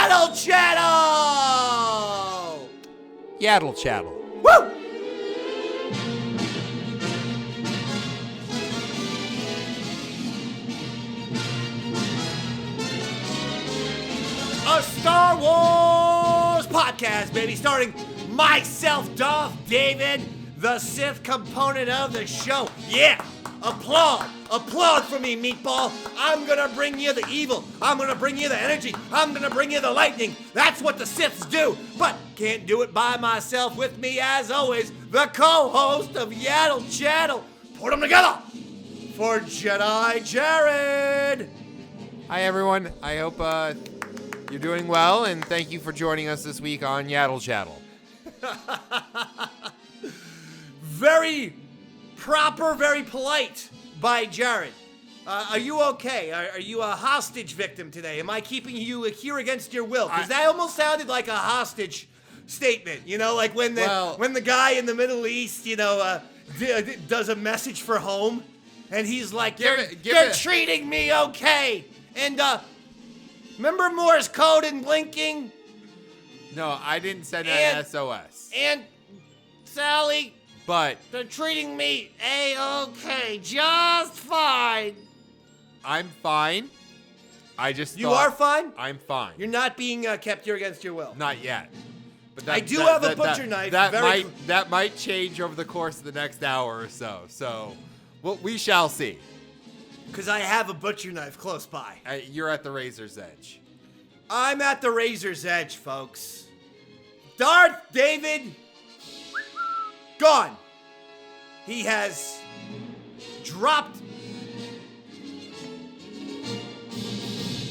Yaddle Chattle! Yaddle Chattle. Woo! A Star Wars podcast, baby, starring myself, Darth David, the Sith component of the show. Yeah, applaud for me, meatball. I'm gonna bring you the evil. I'm gonna bring you the energy. I'm gonna bring you the lightning. That's what the Siths do, but can't do it by myself. With me, as always, the co-host of Yaddle Chattle. Put them together for Jedi Jared. Hi, everyone. I hope you're doing well, and thank you for joining us this week on Yaddle Chattle. Very proper, very polite by Jared. Are you okay? Are you a hostage victim today? Am I keeping you here against your will? Because that almost sounded like a hostage statement. You know, like when the guy in the Middle East, does a message for home, and he's like, "They're treating me okay." And remember Morse code and blinking? No, I didn't send that SOS. And Sally. But they're treating me A-okay, just fine. I'm fine. You are fine? I'm fine. You're not being kept here against your will. Not yet. But I do have a butcher knife. That might change over the course of the next hour or so. So, we shall see. Because I have a butcher knife close by. You're at the razor's edge. I'm at the razor's edge, folks. Darth David, gone. He has dropped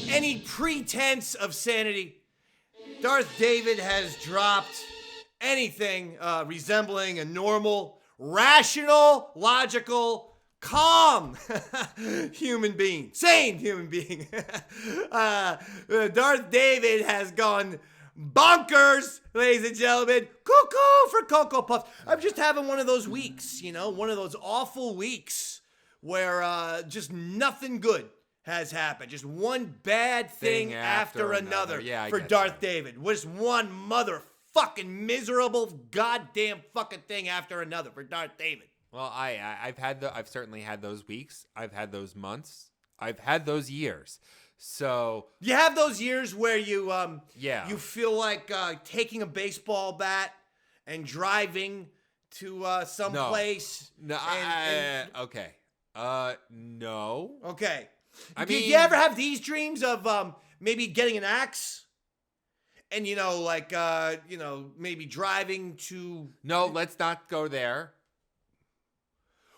any pretense of sanity. Darth David has dropped anything resembling a normal, rational, logical, calm human being. Sane human being. Darth David has gone bonkers, ladies and gentlemen. Cuckoo for Cocoa Puffs. I'm just having one of those weeks, one of those awful weeks where just nothing good has happened. Just one bad thing after another for Darth David. Just one motherfucking miserable goddamn fucking thing after another for Darth David. Well, I've certainly had those weeks. I've had those months. I've had those years. So you have those years where you feel like taking a baseball bat and driving to some place. No. Okay. No. Okay. Do you ever have these dreams of maybe getting an axe and maybe driving to? No, let's not go there.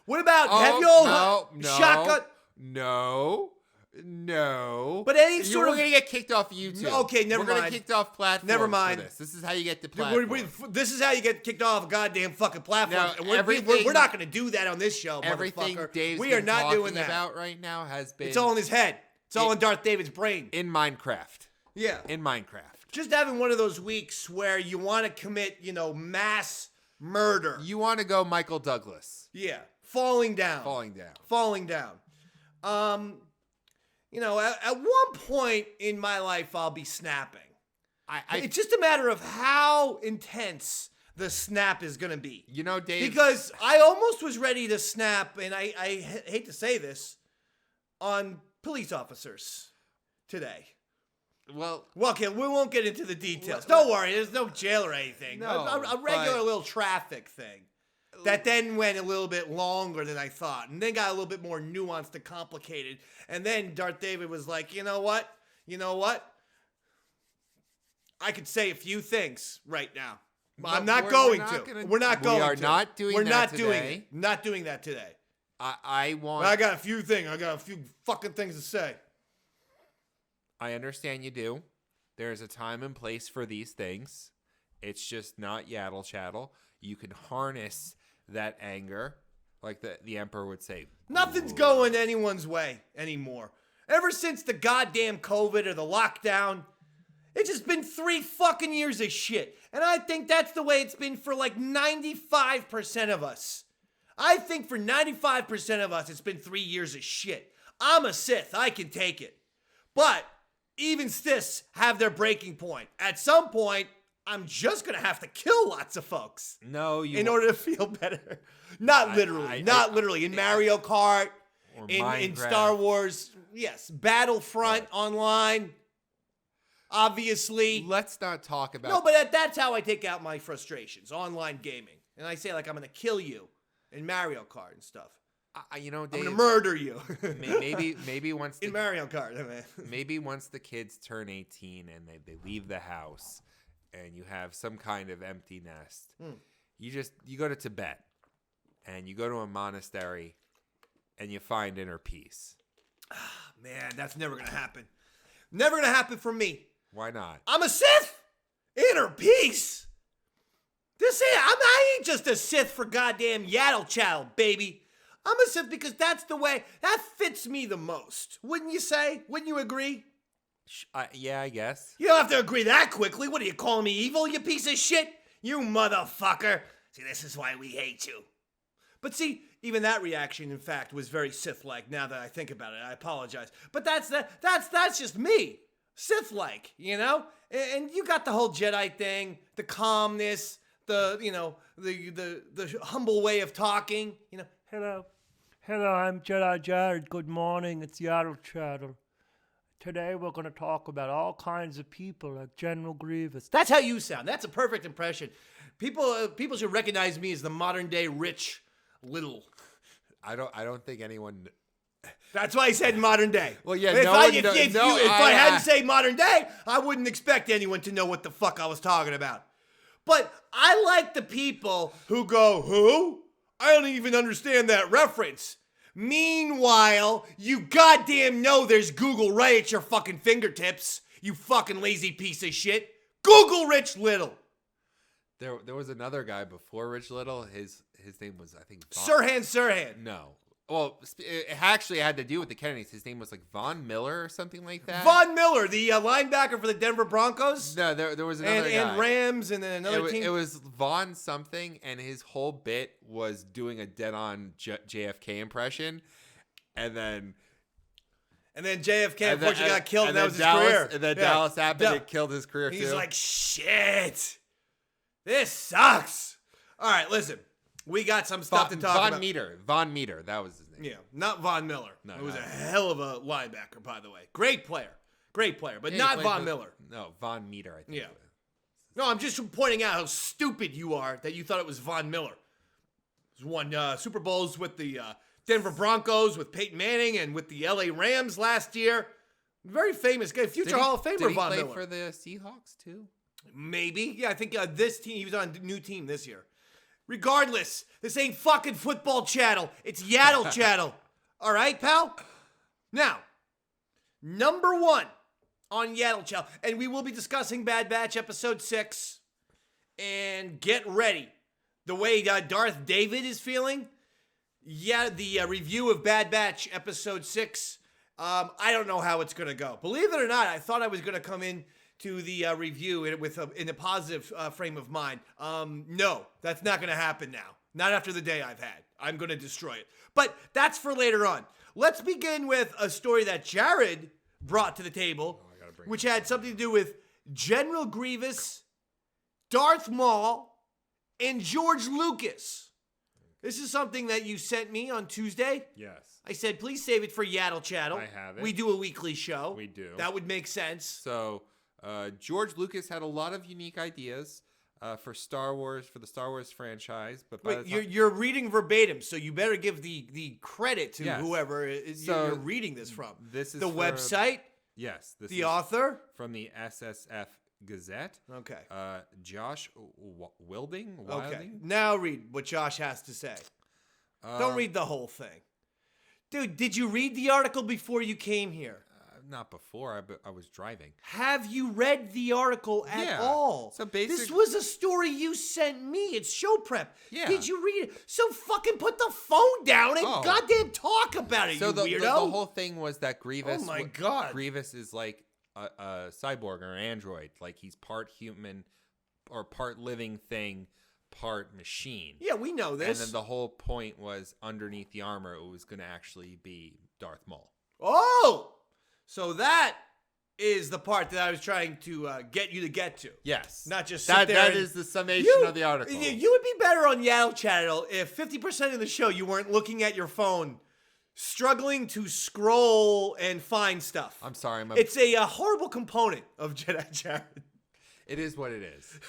What about have you all shotgun? No. But any sort of... We're going to get kicked off YouTube. Okay, never mind. We're going to get kicked off platforms. Never mind. For this. This is how you get to platforms. This is how you get kicked off a goddamn fucking platform. Now, we're not going to do that on this show, everything motherfucker. Dave's we are not doing that. About right now has been... It's all in his head. It's all in Darth David's brain. In Minecraft. Yeah. In Minecraft. Just having one of those weeks where you want to commit, mass murder. You want to go Michael Douglas. Yeah. Falling down. At one point in my life, I'll be snapping. It's just a matter of how intense the snap is going to be. Dave... Because I almost was ready to snap, and I hate to say this, on police officers today. Well, okay, we won't get into the details. Don't worry, there's no jail or anything. No, a regular little traffic thing. That then went a little bit longer than I thought, and then got a little bit more nuanced and complicated. And then Darth David was like, you know what? I could say a few things right now. I'm not going to. We're not going to. We are not doing that today. We're not doing it. Not doing that today. I got a few things. I got a few fucking things to say. I understand you do. There's a time and place for these things. It's just not Yaddle Chattle. You can harness that anger, like the Emperor would say. Nothing's going anyone's way anymore. Ever since the goddamn COVID or the lockdown, it's just been 3 fucking years of shit. And I think that's the way it's been for like 95% of us. I think for 95% of us, it's been 3 years of shit. I'm a Sith. I can take it. But even Siths have their breaking point. At some point, I'm just going to have to kill lots of folks. No, in order to feel better. Not literally. Not literally. In Mario Kart, in Star Wars, yes. Battlefront online, obviously. Let's not talk about... No, but that's how I take out my frustrations, online gaming. And I say, like, I'm going to kill you in Mario Kart and stuff. Dave, I'm going to murder you. maybe once... in Mario Kart, man. Maybe once the kids turn 18 and they leave the house and you have some kind of empty nest, you go to Tibet and you go to a monastery and you find inner peace. Man, that's never going to happen. Never going to happen for me. Why not? I'm a Sith. Inner peace. I ain't just a Sith for goddamn Yaddle Chattle, baby. I'm a Sith because that's the way, that fits me the most. Wouldn't you say? Wouldn't you agree? Yeah, I guess. You don't have to agree that quickly. What are you calling me evil, you piece of shit? You motherfucker. See, this is why we hate you. But see, even that reaction, in fact, was very Sith-like. Now that I think about it, I apologize. But that's just me, Sith-like, you know. And you got the whole Jedi thing, the calmness, the humble way of talking. You know, hello, I'm Jedi Jared. Good morning. It's Yaddle Chattle. Today we're going to talk about all kinds of people like General Grievous. That's how you sound. That's a perfect impression. People should recognize me as the modern day Rich Little. I don't think anyone. That's why I said modern day. Well, yeah, if I had to say modern day, I wouldn't expect anyone to know what the fuck I was talking about. But I like the people who go, who? I don't even understand that reference. Meanwhile, you goddamn know there's Google right at your fucking fingertips. You fucking lazy piece of shit. Google Rich Little. There was another guy before Rich Little. His name was, I think, Sirhan. No. Well, it actually had to do with the Kennedys. His name was like Von Miller or something like that. Von Miller, the linebacker for the Denver Broncos. No, there was another guy. And Rams, and then another team. It was Von something, and his whole bit was doing a dead-on JFK impression, and then JFK unfortunately got killed, and that was his career. And then Dallas happened, it killed his career too. He's like, shit, this sucks. All right, listen. We got some stuff to talk about. Von Meter. That was his name. Yeah, not Von Miller. No, it was a hell of a linebacker, by the way. Great player, but not Von Miller. No, Von Meter, I think. Yeah. No, I'm just pointing out how stupid you are that you thought it was Von Miller. He's won Super Bowls with the Denver Broncos, with Peyton Manning, and with the LA Rams last year. Very famous guy, future Hall of Famer Von Miller. Did he play for the Seahawks too? Maybe. Yeah, I think this team, he was on a new team this year. Regardless, this ain't fucking football channel. It's Yaddle Chattle. All right, pal? Now, number one on Yaddle Chattle, and we will be discussing Bad Batch Episode 6. And get ready. The way Darth David is feeling, the review of Bad Batch Episode 6, I don't know how it's going to go. Believe it or not, I thought I was going to come in to the review in a positive frame of mind. No, that's not going to happen now. Not after the day I've had. I'm going to destroy it. But that's for later on. Let's begin with a story that Jared brought to the table, which had something to do with General Grievous, Darth Maul, and George Lucas. This is something that you sent me on Tuesday. Yes. I said, please save it for Yaddle Chattle. I have it. We do a weekly show. We do. That would make sense. So... George Lucas had a lot of unique ideas for Star Wars, for the Star Wars franchise. But wait, you're reading verbatim, so you better give the credit to whoever you're reading this from. This is the website. Yes, this the is author from the SSF Gazette. Okay. Josh Wilding. Okay. Now read what Josh has to say. Don't read the whole thing, dude. Did you read the article before you came here? Not before, I was driving. Have you read the article at all? So this was a story you sent me. It's show prep. Yeah. Did you read it? So fucking put the phone down and goddamn talk about it, you weirdo. The whole thing was that Grievous... Oh my God. Grievous is like a cyborg or an android. Like he's part human or part living thing, part machine. Yeah, we know this. And then the whole point was underneath the armor, it was going to actually be Darth Maul. Oh! So that is the part that I was trying to get you to get to. Yes. Not just sit there That and- is the summation of the article. You would be better on Yaddle Chattle if 50% of the show you weren't looking at your phone, struggling to scroll and find stuff. I'm sorry. It's a horrible component of Jedi Jared. It is what it is.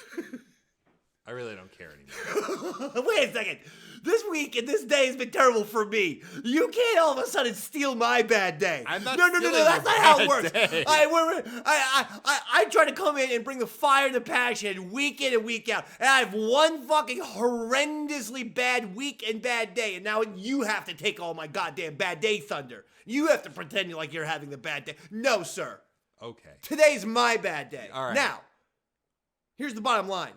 I really don't care anymore. Wait a second. This week and this day has been terrible for me. You can't all of a sudden steal my bad day. I'm not No. stealing That's your not how it bad works. day. I try to come in and bring the fire and the passion week in and week out. And I have one fucking horrendously bad week and bad day. And now you have to take all my goddamn bad day thunder. You have to pretend like you're having the bad day. No, sir. Okay. Today's my bad day. All right. Now, here's the bottom line.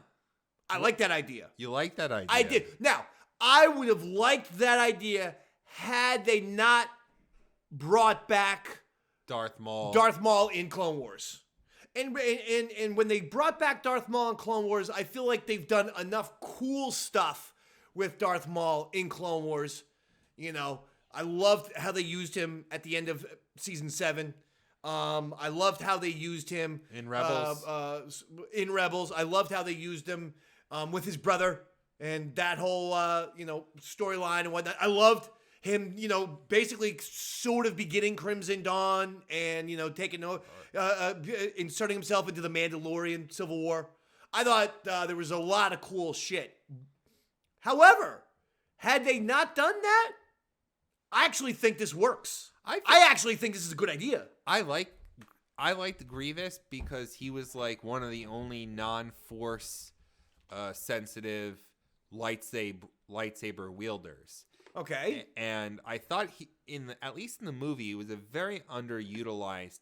I like that idea. You like that idea? I did. Now, I would have liked that idea had they not brought back Darth Maul. Darth Maul in Clone Wars. And when they brought back Darth Maul in Clone Wars, I feel like they've done enough cool stuff with Darth Maul in Clone Wars. You know, I loved how they used him at the end of season 7. I loved how they used him In Rebels. In Rebels, I loved how they used him with his brother and that whole storyline and whatnot. I loved him, basically sort of beginning Crimson Dawn and taking inserting himself into the Mandalorian Civil War. I thought there was a lot of cool shit. However, had they not done that, I actually think this works. I actually think this is a good idea. I liked Grievous because he was like one of the only non-force sensitive lightsaber wielders. Okay. And I thought at least in the movie, he was a very underutilized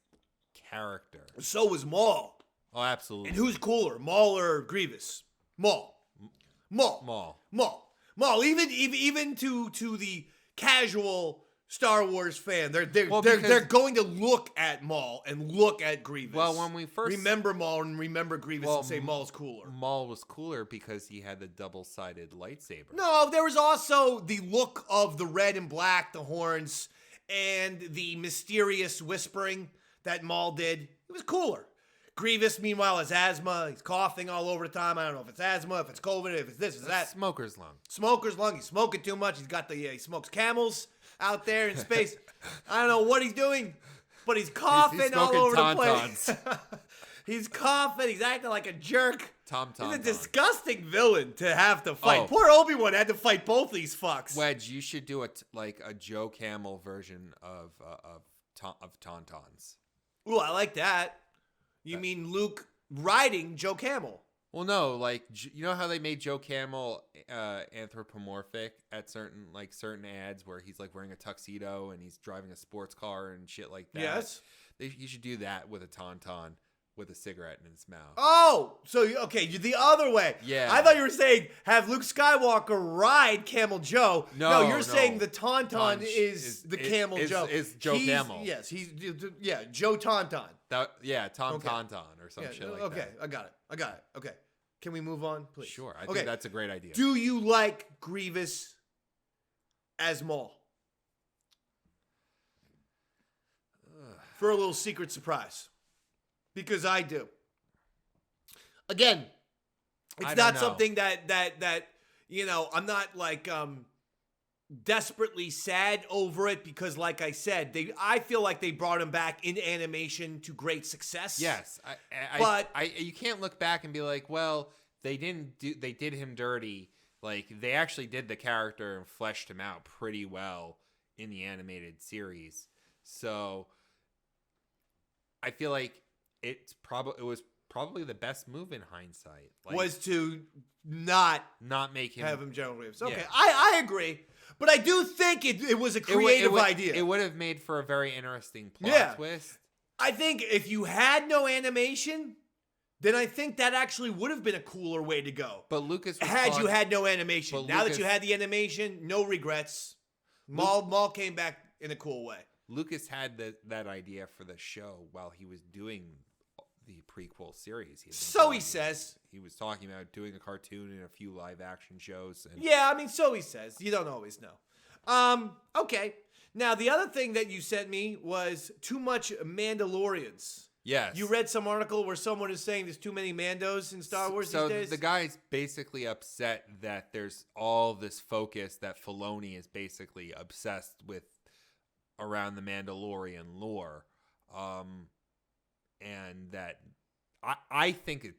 character. So was Maul. Oh, absolutely. And who's cooler, Maul or Grievous? Maul. Even to the casual Star Wars fan, they're going to look at Maul and look at Grievous. Well, when we first remember Maul and remember Grievous and say Maul's cooler. Maul was cooler because he had the double-sided lightsaber. No, there was also the look of the red and black, the horns, and the mysterious whispering that Maul did. It was cooler. Grievous, meanwhile, has asthma. He's coughing all over the time. I don't know if it's asthma, if it's COVID, if it's this, if that. Smoker's lung. Smoker's lung. He's smoking too much. He's got he smokes Camels out there in space. I don't know what he's doing, but he's coughing he's all over tauntauns. the place. He's coughing. He's acting like a jerk. Tauntaun. He's a disgusting villain to have to fight. Oh. Poor Obi-Wan had to fight both these fucks. Wedge, you should do a Joe Camel version of Tauntauns. Ooh, I like that. You mean Luke riding Joe Camel? Well, no, you know how they made Joe Camel anthropomorphic at certain ads where he's like wearing a tuxedo and he's driving a sports car and shit like that. Yes. You should do that with a tauntaun with a cigarette in his mouth. Oh, so okay, you're the other way. Yeah. I thought you were saying have Luke Skywalker ride Camel Joe. No, you're saying the Tauntaun Taunch is the Camel Joe. Is Joe Camel. Yes, Joe Tauntaun. Tom Okay. Tauntaun or some shit like that. Okay, I got it. Okay. Can we move on, please? Sure, I think that's a great idea. Do you like Grievous as Maul? For a little secret surprise. Because I do. Again, it's not something that I'm not desperately sad over it because like I said, I feel like they brought him back in animation to great success. Yes, but you can't look back and be like, well, they did him dirty. Like they actually did the character and fleshed him out pretty well in the animated series. So I feel like it was probably the best move in hindsight. Was to not make him have him General Grievous. Okay, Yeah. I agree. But I do think it was a creative idea. It would have made for a very interesting plot twist. I think if you had no animation, then I think that actually would have been a cooler way to go. But Lucas you had no animation. But Now that you had the animation, no regrets. Maul came back in a cool way. Lucas had that idea for the show while he was doing the prequel series. So he says. He was talking about doing a cartoon and a few live action shows. And yeah, I mean, so he says. You don't always know. Okay. Now, the other thing that you sent me was too much Mandalorians. Yes. You read some article where someone is saying there's too many Mandos in Star Wars these days? So the guy's basically upset that there's all this focus that Filoni is basically obsessed with around the Mandalorian lore. And that I think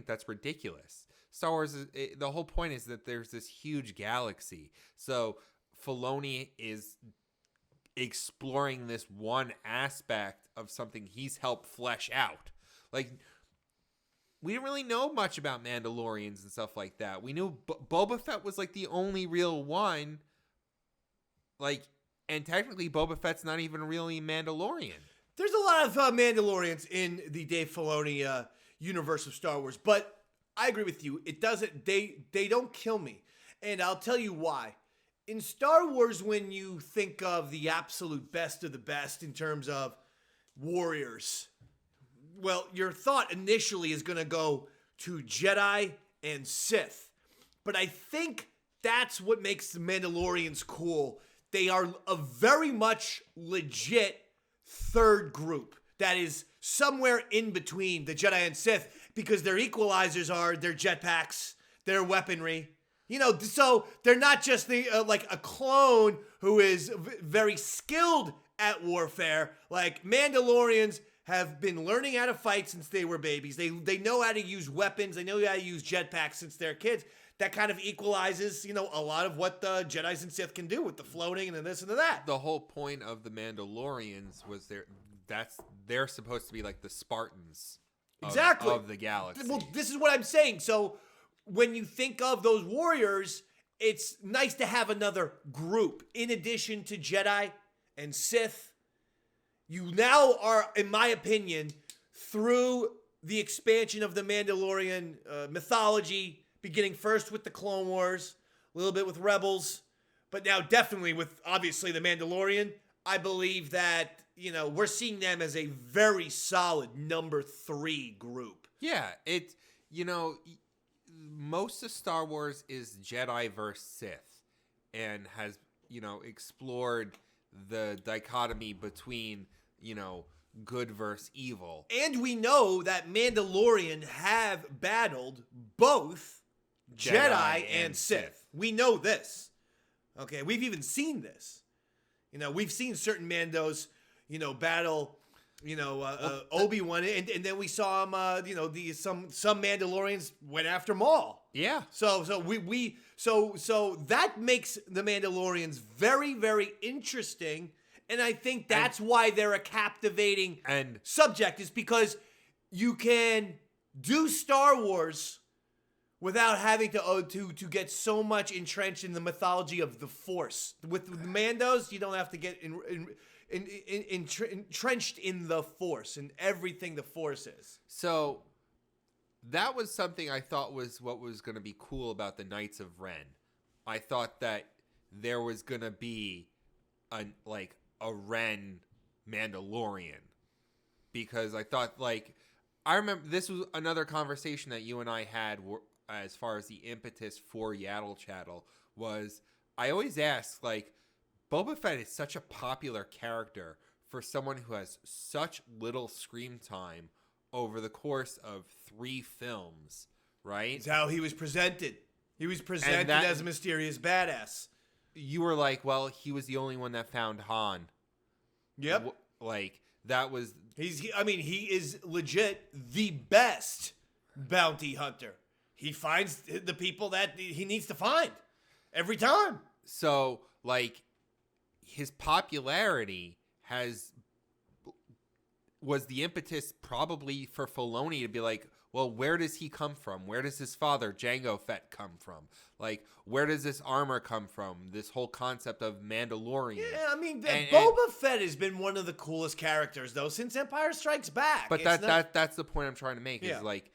that's ridiculous. Star Wars the whole point is that there's this huge galaxy. So Filoni is exploring this one aspect of something he's helped flesh out. Like, we didn't really know much about Mandalorians and stuff like that. We knew Boba Fett was like the only real one. Like, and technically Boba Fett's not even really Mandalorian. There's a lot of Mandalorians in the Dave Filoni universe of Star Wars, but I agree with you. It doesn't. They don't kill me, and I'll tell you why. In Star Wars, when you think of the absolute best of the best in terms of warriors, well, your thought initially is going to go to Jedi and Sith. But I think that's what makes the Mandalorians cool. They are a very much legit third group that is somewhere in between the Jedi and Sith, because their equalizers are their jetpacks, their weaponry. You know, so they're not just the like a clone who is very skilled at warfare. Like, Mandalorians have been learning how to fight since they were babies. They know how to use weapons. They know how to use jetpacks since they're kids. That kind of equalizes, you know, a lot of what the Jedis and Sith can do with the floating and the this and the that. The whole point of the Mandalorians was they're supposed to be like the Spartans of the galaxy. Well, this is what I'm saying. So when you think of those warriors, it's nice to have another group in addition to Jedi and Sith. You now are, in my opinion, through the expansion of the Mandalorian mythology, beginning first with the Clone Wars, a little bit with Rebels, but now definitely with, obviously, the Mandalorian. I believe that, you know, we're seeing them as a very solid number 3 group. Yeah, you know, most of Star Wars is Jedi versus Sith, and has, you know, explored the dichotomy between, you know, good versus evil. And we know that Mandalorian have battled both Jedi and Sith. We know this. Okay, we've even seen this. You know, we've seen certain Mandos, you know, battle, you know, Obi-Wan, and then we saw him, you know, some Mandalorians went after Maul. Yeah. So that makes the Mandalorians very, very interesting, and I think that's why they're a captivating subject, is because you can do Star Wars without having to get so much entrenched in the mythology of the Force. With the Mandos, you don't have to get entrenched in the Force and everything the Force is. So that was something I thought was what was going to be cool about the Knights of Ren. I thought that there was going to be a Ren Mandalorian, because I thought, like, I remember this was another conversation that you and I had as far as the impetus for Yaddle Chattle was, I always ask, like, Boba Fett is such a popular character for someone who has such little screen time over the course of 3 films, right? It's how he was presented. He was presented as a mysterious badass. You were like, well, he was the only one that found Han. Yep. Like, that was... he is legit the best bounty hunter. He finds the people that he needs to find every time. So, like, his popularity was the impetus probably for Filoni to be like, well, where does he come from? Where does his father, Jango Fett, come from? Like, where does this armor come from? This whole concept of Mandalorian. Yeah, I mean, Boba Fett has been one of the coolest characters, though, since Empire Strikes Back. But that's the point I'm trying to make, is, like,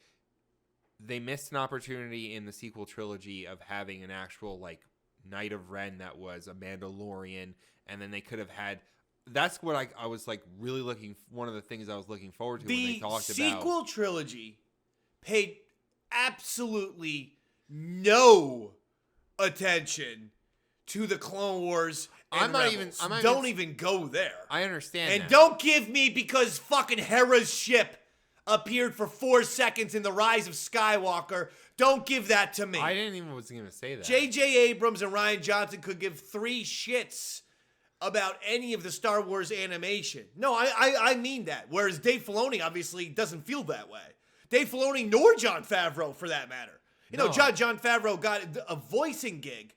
they missed an opportunity in the sequel trilogy of having an actual, like, Knight of Ren that was a Mandalorian, and then they could have had... That's what I was, like, really one of the things I was looking forward to when they talked about... The sequel trilogy paid absolutely no attention to the Clone Wars and Rebels. Don't even go there. I understand And that. don't give me because fucking Hera's ship appeared for 4 seconds in The Rise of Skywalker. Don't give that to me. I didn't even was going to say that. J.J. Abrams and Rian Johnson could give 3 shits about any of the Star Wars animation. No, I mean that. Whereas Dave Filoni obviously doesn't feel that way. Dave Filoni nor Jon Favreau, for that matter. You know, Jon Favreau got a voicing gig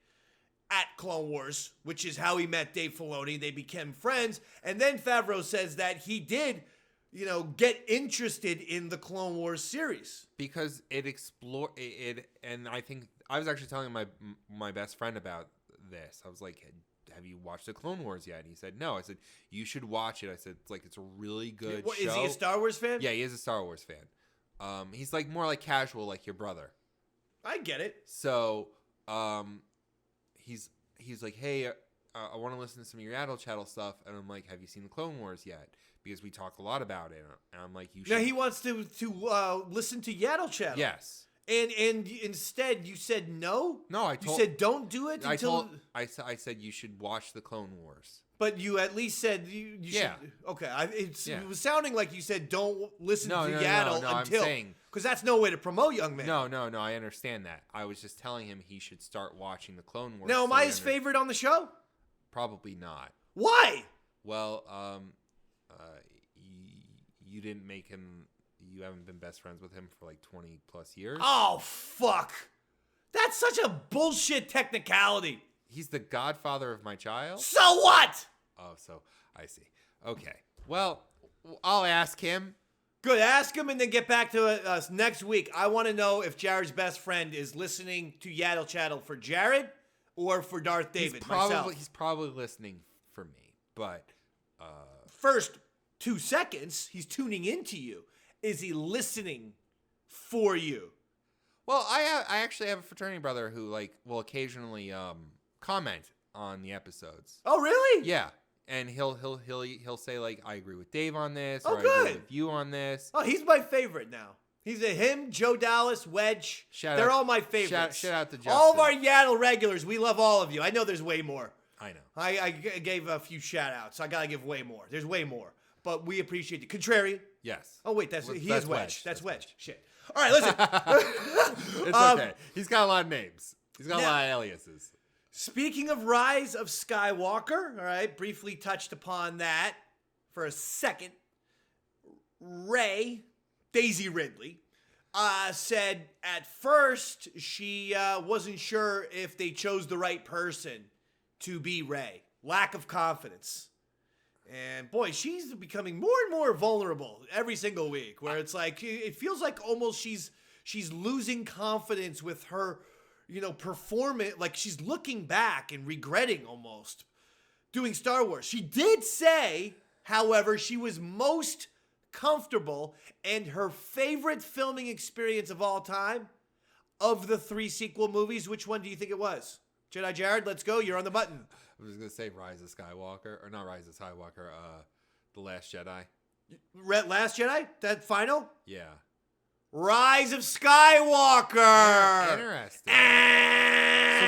at Clone Wars, which is how he met Dave Filoni. They became friends. And then Favreau says that he did, you know, get interested in the Clone Wars series. Because it explored it, and I think I was actually telling my best friend about this. I was like, have you watched the Clone Wars yet? And he said, no. I said, you should watch it. I said, it's a really good show. Is he a Star Wars fan? Yeah, he is a Star Wars fan. He's like more like casual, like your brother. I get it. So, he's like, hey, I want to listen to some of your Yaddle Chattle stuff. And I'm like, have you seen the Clone Wars yet? Because we talk a lot about it. And I'm like, you should. Now he wants to listen to Yaddle Chattle. Yes. And instead you said no? No, you said don't do it until... I said you should watch the Clone Wars. But you at least said you should... Okay, it was sounding like you said don't listen to Yaddle until... I'm saying... Because that's no way to promote young men. No, I understand that. I was just telling him he should start watching the Clone Wars. Now, am I his favorite on the show? Probably not. Why? Well, you didn't make him... You haven't been best friends with him for like 20 plus years. Oh, fuck. That's such a bullshit technicality. He's the godfather of my child? So what? Oh, so I see. Okay. Well, I'll ask him. Good. Ask him and then get back to us next week. I want to know if Jared's best friend is listening to Yaddle Chattle for Jared or for Darth David, myself. He's probably listening for me, but... First 2 seconds, he's tuning into you. Is he listening for you? Well, I actually have a fraternity brother who will occasionally comment on the episodes. Oh, really? Yeah, and he'll say I agree with Dave on this, or I good. agree with you on this. Oh, he's my favorite now. He's him, Joe Dallas, Wedge. They're all my favorites. Shout out to Justin. All of our Yaddle regulars. We love all of you. I know there's way more. I know. I gave a few shout outs. I gotta give way more. There's way more. But we appreciate it. Contrary. Yes. Oh, wait, that's Wedge. That's Wedge. Shit. All right, listen. It's okay. He's got a lot of names. He's got a lot of aliases. Speaking of Rise of Skywalker, all right, briefly touched upon that for a second. Daisy Ridley, said at first she wasn't sure if they chose the right person to be Rey. Lack of confidence. And boy, she's becoming more and more vulnerable every single week, where it's like, it feels like almost she's losing confidence with her, performance. Like she's looking back and regretting almost doing Star Wars. She did say, however, she was most comfortable and her favorite filming experience of all time of the 3 sequel movies. Which one do you think it was? Jedi Jared, let's go. You're on the button. I was going to say Rise of Skywalker, or not Rise of Skywalker, The Last Jedi. Last Jedi? That final? Yeah. Rise of Skywalker! Yeah, interesting. So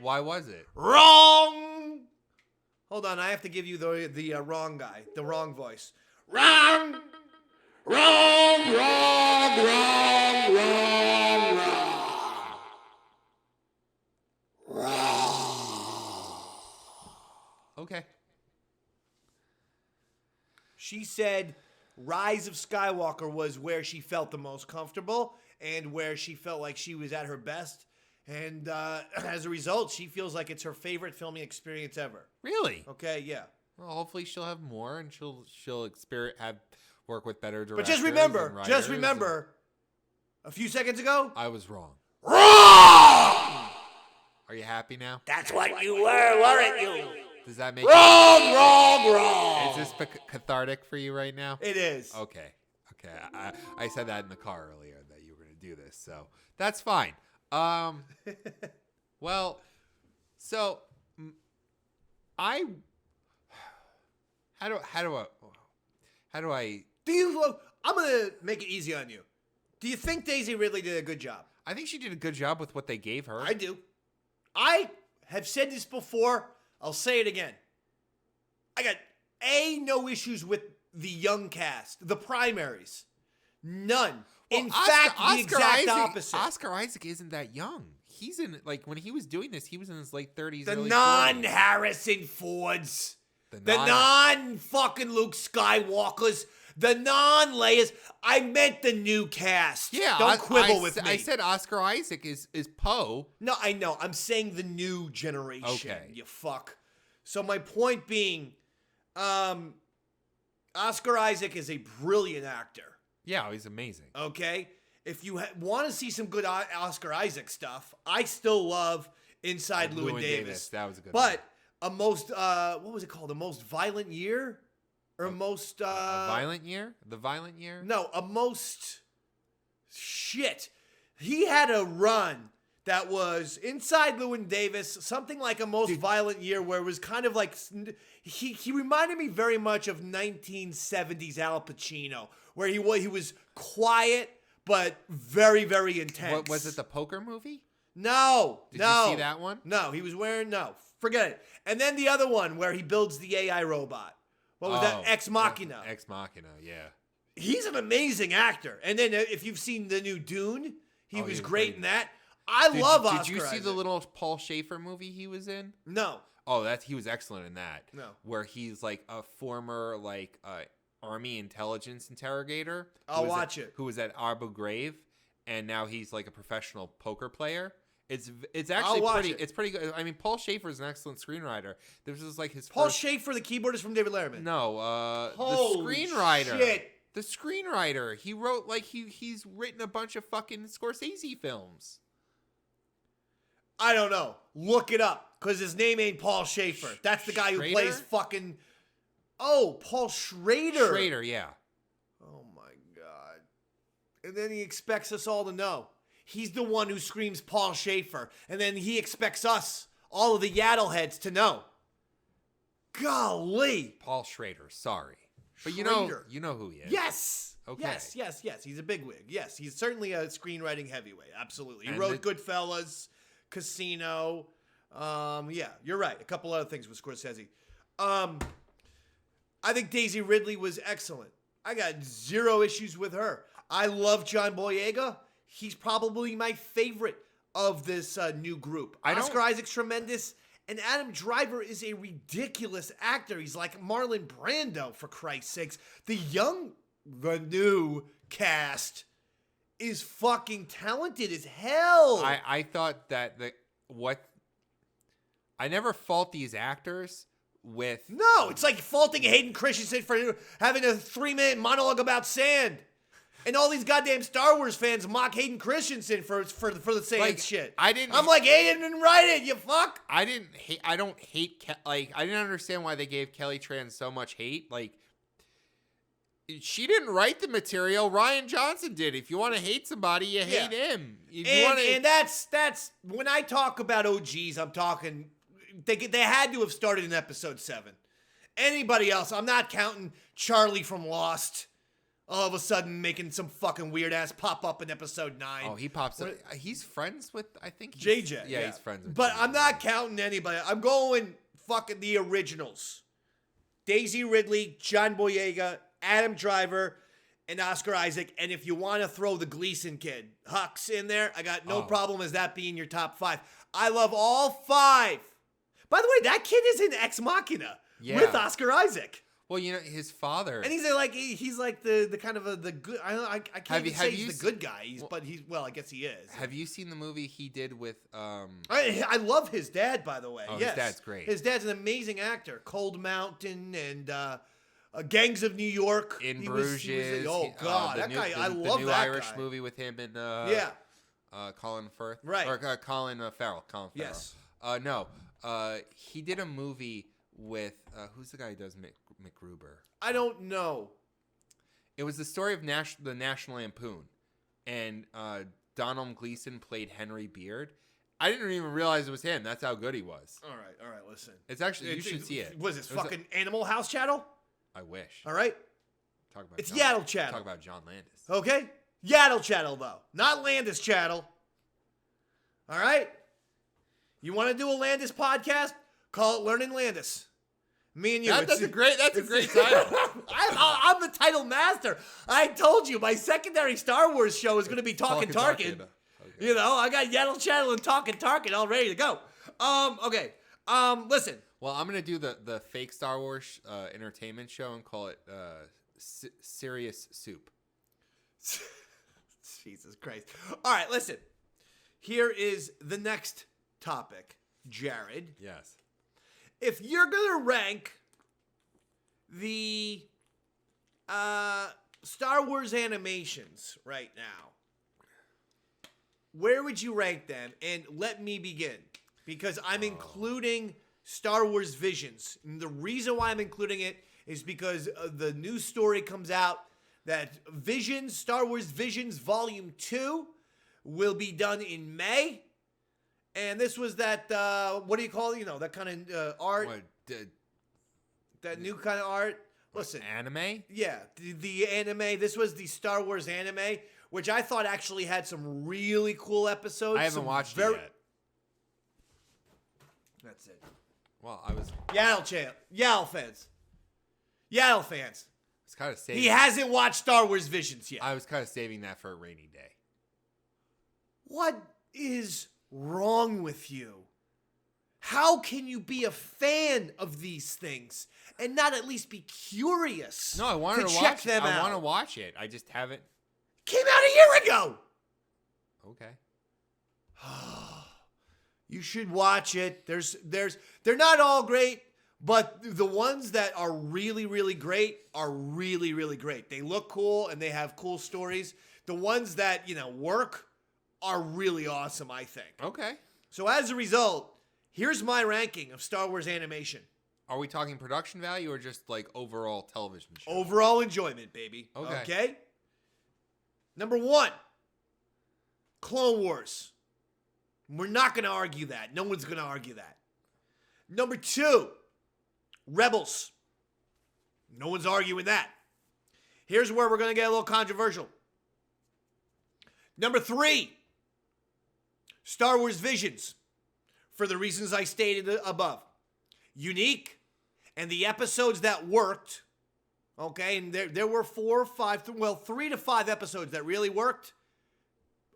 why was it? Wrong! Hold on, I have to give you the wrong guy, the wrong voice. Wrong! Wrong, wrong, wrong, wrong, wrong. Okay. She said Rise of Skywalker was where she felt the most comfortable and where she felt like she was at her best. And as a result, she feels like it's her favorite filming experience ever. Really? Okay, yeah. Well, hopefully she'll have more and she'll work with better directors. But just remember, a few seconds ago, I was wrong. Wrong! Are you happy now? That's what you were, weren't you? Does that make wrong? Is this cathartic for you right now? It is. Okay. I said that in the car earlier that you were going to do this, so that's fine. Well, so how do I? I'm gonna make it easy on you. Do you think Daisy Ridley did a good job? I think she did a good job with what they gave her. I do. I have said this before. I'll say it again. I got no issues with the young cast, the primaries. None. Well, In fact, the exact opposite. Oscar Isaac isn't that young. He's in, like, when he was doing this, he was in his late 30s, The early 40s. non-Harrison Fords. The non-fucking Luke Skywalkers. The non-Leias. I meant the new cast. Yeah, Don't quibble with me. I said Oscar Isaac is Poe. No, I know. I'm saying the new generation. Okay. You fuck. So my point being, Oscar Isaac is a brilliant actor. Yeah, he's amazing. Okay? If you want to see some good Oscar Isaac stuff, I still love Inside Llewyn Davis. That was a good But a most, what was it called? A most violent year? Or most, a violent year? The violent year? No, a most, shit. He had a run that was Inside Llewyn Davis, something like a most violent year, where it was kind of like, he reminded me very much of 1970s Al Pacino, where he was quiet, but very, very intense. What was it, the poker movie? No. Did you see that one? No, he was wearing, forget it. And then the other one where he builds the AI robot. What was that? Ex Machina. Ex Machina, yeah. He's an amazing actor. And then if you've seen the new Dune, he was great in that. Did love Oscar Did you see Isaac. the little Paul Schaefer movie he was in? No. Oh, he was excellent in that. No. Where he's like a former army intelligence interrogator. I'll watch it. Who was at Abu Ghraib, and now he's like a professional poker player. It's actually pretty. It's pretty good. I mean, Paul Schaefer is an excellent screenwriter. This is like his Paul first... Schaefer, the keyboardist from David Letterman. No, the Holy screenwriter. Shit. The screenwriter. He wrote he's written a bunch of fucking Scorsese films. I don't know. Look it up, because his name ain't Paul Schaefer. That's the guy who plays fucking... Oh, Paul Schrader. Schrader, yeah. Oh, my God. And then he expects us all to know. He's the one who screams Paul Schaefer. And then he expects us, all of the Yaddle heads, to know. Golly. Paul Schrader, sorry. But Schrader. you know who he is. Yes. Okay. Yes. He's a bigwig. Yes, he's certainly a screenwriting heavyweight. Absolutely. He And wrote Goodfellas, Casino. Yeah, you're right. A couple other things with Scorsese. I think Daisy Ridley was excellent. I got zero issues with her. I love John Boyega. He's probably my favorite of this new group. Oscar Isaac's tremendous. And Adam Driver is a ridiculous actor. He's like Marlon Brando, for Christ's sakes. The new cast is fucking talented as hell. I thought that I never fault these actors with... No, it's like faulting Hayden Christensen for having a 3-minute monologue about sand. And all these goddamn Star Wars fans mock Hayden Christensen for the sand shit. I'm like, Hayden didn't write it, you fuck. I didn't hate I didn't understand why they gave Kelly Tran so much hate. Like, she didn't write the material. Rian Johnson did. If you want to hate somebody, you hate him. And that's when I talk about OGs, I'm talking they had to have started in episode 7. Anybody else, I'm not counting Charlie from Lost. All of a sudden making some fucking weird ass pop up in episode 9. Oh, he pops up. He's friends with, I think. JJ. Yeah, he's friends with But JJ. I'm not counting anybody. I'm going fucking the originals. Daisy Ridley, John Boyega, Adam Driver, and Oscar Isaac. And if you want to throw the Gleason kid, Hux, in there, I got no problem as that being your top 5. I love all 5. By the way, that kid is in Ex Machina with Oscar Isaac. Well, his father, and he's like the kind of the good. I can't even say he's the good guy. But I guess he is. Have you seen the movie he did with? I love his dad, by the way. Oh, yes. His dad's great. His dad's an amazing actor. Cold Mountain and Gangs of New York. In Bruges. Oh God, that guy! I love the new that Irish guy. movie with him and Colin Firth, right? Or Colin Farrell. Colin Farrell. Yes. No. He did a movie with who's the guy who does MacGruber? I don't know. It was the story of the National Lampoon, and Donald Gleason played Henry Beard. I didn't even realize it was him. That's how good he was. All right, listen. It's actually you should see it. Was this fucking Animal House Chattle? I wish. All right. It's Yaddle Chattle. Talk about John Landis. Okay, Yaddle Chattle though, not Landis Chattle. All right. You want to do a Landis podcast? Call it Learning Landis. Me and you. That's a great title. I'm the title master. I told you my secondary Star Wars show is going to be Talking Tarkin. Okay. You know, I got Yaddle Chattle and Talking Tarkin all ready to go. Okay. Listen. Well, I'm gonna do the fake Star Wars entertainment show and call it Serious Soup. Jesus Christ. All right, listen. Here is the next topic, Jared. Yes. If you're gonna rank the Star Wars animations right now, where would you rank them? And let me begin, because I'm including Star Wars Visions. And the reason why I'm including it is because the new story comes out that Visions, Star Wars Visions Volume 2 will be done in May. And this was that, what do you call it? You know, that kind of art. What, that new kind of art. Listen. Anime? Yeah, the anime. This was the Star Wars anime, which I thought actually had some really cool episodes. I haven't watched it yet. That's it. Well, I was Yaddle fans. Yaddle fans. It's kind of saving. He hasn't watched Star Wars Visions yet. I was kind of saving that for a rainy day. What is wrong with you? How can you be a fan of these things and not at least be curious? No, I wanted to check watch them it. out. I want to watch it. I just haven't. Came out a year ago. Okay. You should watch it. They're not all great, but the ones that are really, really great are really, really great. They look cool and they have cool stories. The ones that, work are really awesome, I think. Okay. So as a result, here's my ranking of Star Wars animation. Are we talking production value or just like overall television show? Overall enjoyment, baby. Okay. Number 1, Clone Wars. We're not going to argue that. No one's going to argue that. Number 2, Rebels. No one's arguing that. Here's where we're going to get a little controversial. Number 3, Star Wars Visions. For the reasons I stated above. Unique. And the episodes that worked. Okay, and there were 3 to 5 episodes that really worked.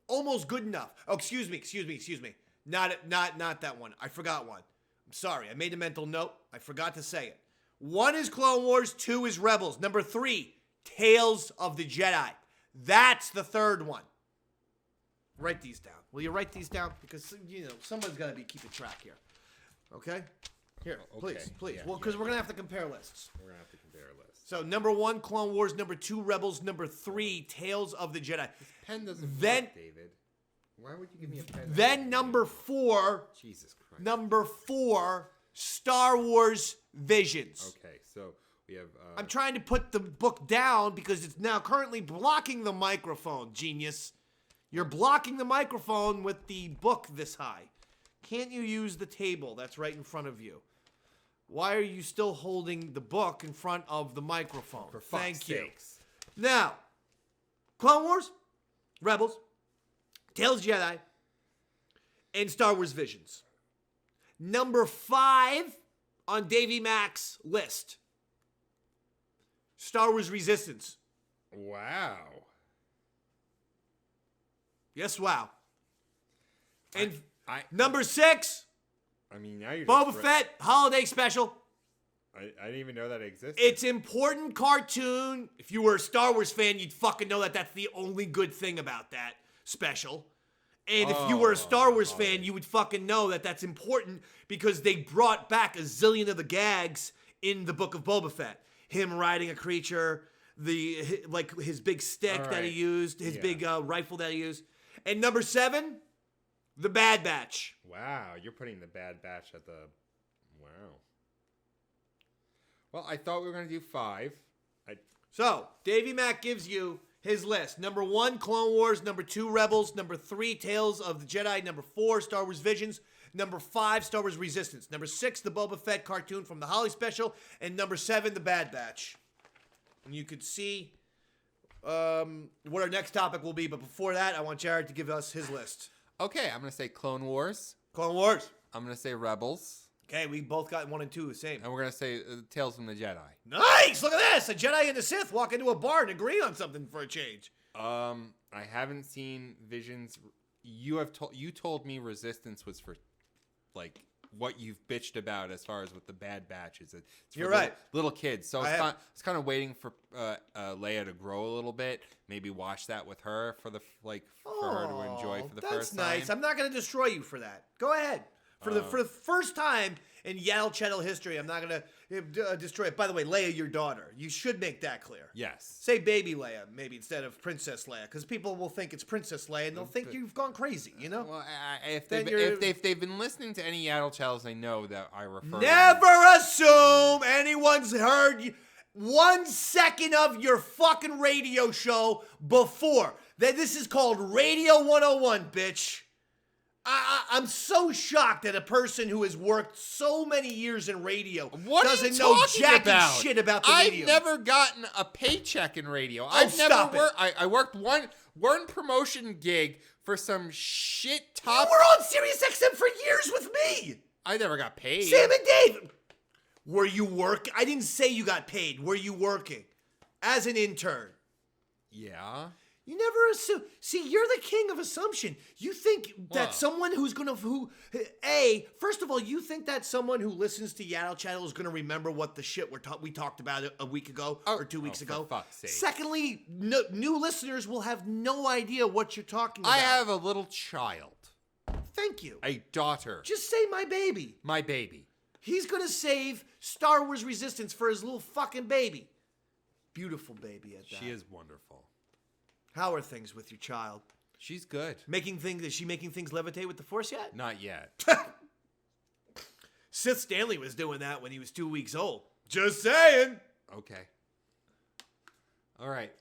Almost good enough. Oh, excuse me. Not that one. I forgot one. I'm sorry. I made a mental note. I forgot to say it. 1 is Clone Wars. 2 is Rebels. Number 3, Tales of the Jedi. That's the third one. Write these down. Will you write these down? Because, someone's got to be keeping track here. Okay? Here, Okay. please. Yeah, Well, because we're going to have to compare lists. We're going to have to compare a list. So, number 1, Clone Wars. Number 2, Rebels. Number 3, Tales of the Jedi. This pen doesn't Then- work, David. Why would you give me a pen? Then number 4, Jesus Christ. Number 4, Star Wars Visions. Okay, so we have. I'm trying to put the book down because it's now currently blocking the microphone, genius. You're blocking the microphone with the book this high. Can't you use the table that's right in front of you? Why are you still holding the book in front of the microphone? For fuck's Thank you. sakes. Now, Clone Wars, Rebels, Tales of Jedi, and Star Wars Visions. Number 5 on Davy Mac's list. Star Wars Resistance. Wow. Yes, wow. And number number 6, I mean, now you're Boba just Fett Holiday Special. I didn't even know that existed. It's important cartoon. If you were a Star Wars fan, you'd fucking know that that's the only good thing about that special. And if you were a Star Wars fan, you would fucking know that that's important because they brought back a zillion of the gags in the Book of Boba Fett. Him riding a creature, his big stick that he used, his big rifle that he used. And number 7, The Bad Batch. Wow, you're putting the Bad Batch at the. Wow. Well, I thought we were going to do 5. So, Davy Mac gives you his list. Number 1, Clone Wars. Number 2, Rebels. Number 3, Tales of the Jedi. Number 4, Star Wars Visions. Number 5, Star Wars Resistance. Number 6, the Boba Fett cartoon from the Holly Special. And number 7, the Bad Batch. And you could see what our next topic will be. But before that, I want Jared to give us his list. Okay, I'm going to say Clone Wars. Clone Wars. I'm going to say Rebels. Okay, we both got 1 and 2 the same. And we're going to say Tales from the Jedi. Nice! Look at this! A Jedi and a Sith walk into a bar and agree on something for a change. I haven't seen Visions. You told me Resistance was for, like, what you've bitched about as far as with the Bad Batch is. It's for You're right. Little kids. So I was kind of waiting for Leia to grow a little bit. Maybe watch that with her for her to enjoy for the first time. That's nice. I'm not going to destroy you for that. Go ahead. For the first time in Yaddle Chattle history, I'm not going to destroy it. By the way, Leia, your daughter. You should make that clear. Yes. Say baby Leia, maybe, instead of Princess Leia, because people will think it's Princess Leia, and they'll think you've gone crazy, you know? Well, if they've been listening to any Yaddle Chattles, they know that I refer Never assume anyone's heard 1 second of your fucking radio show before. This is called Radio 101, bitch. I'm so shocked that a person who has worked so many years in radio doesn't know jack shit about the I've medium. never gotten a paycheck in radio. Stop it. I worked one promotion gig for some shit top. You were on Sirius XM for years with me. I never got paid. Sam and Dave. Were you working? I didn't say you got paid. Were you working as an intern? Yeah. You never assume. See, you're the king of assumption. You think that someone first of all, you think that someone who listens to Yaddle Chattle is going to remember what the shit we talked about a week ago or 2 weeks ago. For fuck's sake. Secondly, new listeners will have no idea what you're talking about. I have a little child. Thank you. A daughter. Just say my baby. My baby. He's going to save Star Wars Resistance for his little fucking baby. Beautiful baby at that. She is wonderful. How are things with your child? She's good. Is she making things levitate with the Force yet? Not yet. Sith Stanley was doing that when he was 2 weeks old. Just saying. Okay. All right.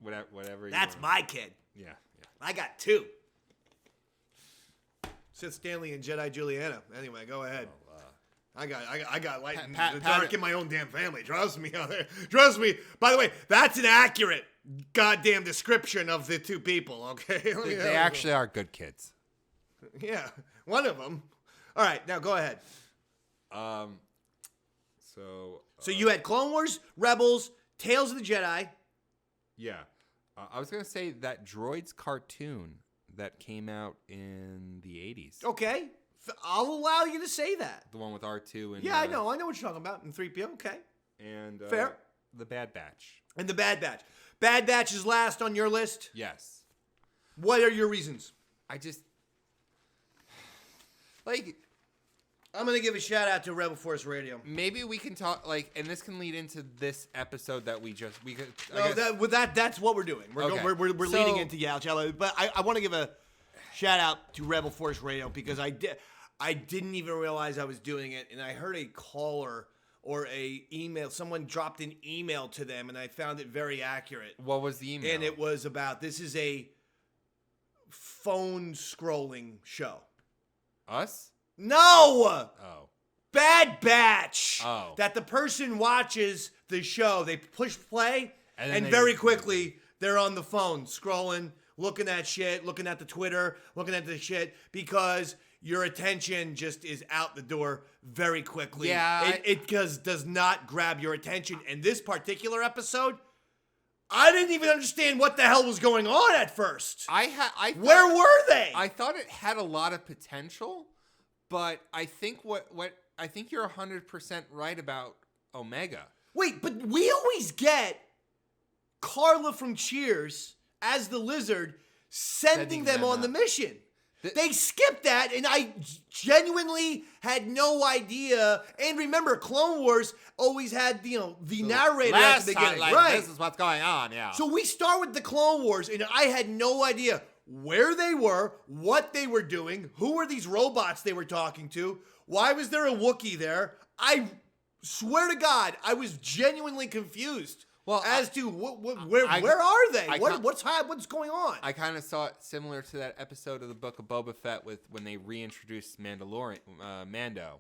Whatever. That's my kid. Yeah. I got 2. Sith Stanley and Jedi Juliana. Anyway, go ahead. I got light in the dark in my own damn family. Trust me out there. Trust me. By the way, that's an accurate goddamn description of the 2 people, okay? They actually are good kids. Yeah, one of them. All right, now go ahead. So you had Clone Wars, Rebels, Tales of the Jedi. Yeah. I was going to say that Droids cartoon that came out in the 80s. Okay. I'll allow you to say that. The one with R2 and... Yeah, I know what you're talking about in 3PO. Okay. And... Fair. The Bad Batch. And the Bad Batch. Bad Batch is last on your list? Yes. What are your reasons? I just... Like... I'm going to give a shout out to Rebel Force Radio. Maybe we can talk, and this can lead into this episode that we could... That's what we're doing. We're leading into Yaddle Chattle. But I want to give a shout out to Rebel Force Radio because I didn't even realize I was doing it, and I heard a caller or a email. Someone dropped an email to them, and I found it very accurate. What was the email? And it was about, this is a phone scrolling show. Us? No! Oh. Bad Batch. Oh. That the person watches the show, they push play, and they very quickly, they're on the phone, scrolling, looking at shit, looking at the Twitter, looking at the shit, because your attention just is out the door very quickly. Yeah. It does not grab your attention. And this particular episode, I didn't even understand what the hell was going on at first. Where were they? I thought it had a lot of potential, but I think I think you're 100% right about Omega. Wait, but we always get Carla from Cheers as the Lizard sending them on the mission. They skipped that, and I genuinely had no idea. And remember, Clone Wars always had the narrator at the beginning, right? This is what's going on, yeah. So we start with the Clone Wars, and I had no idea where they were, what they were doing, who were these robots they were talking to, why was there a Wookiee there? I swear to God, I was genuinely confused. Well, as to where are they? What's going on? I kind of saw it similar to that episode of the Book of Boba Fett with when they reintroduced Mandalorian Mando.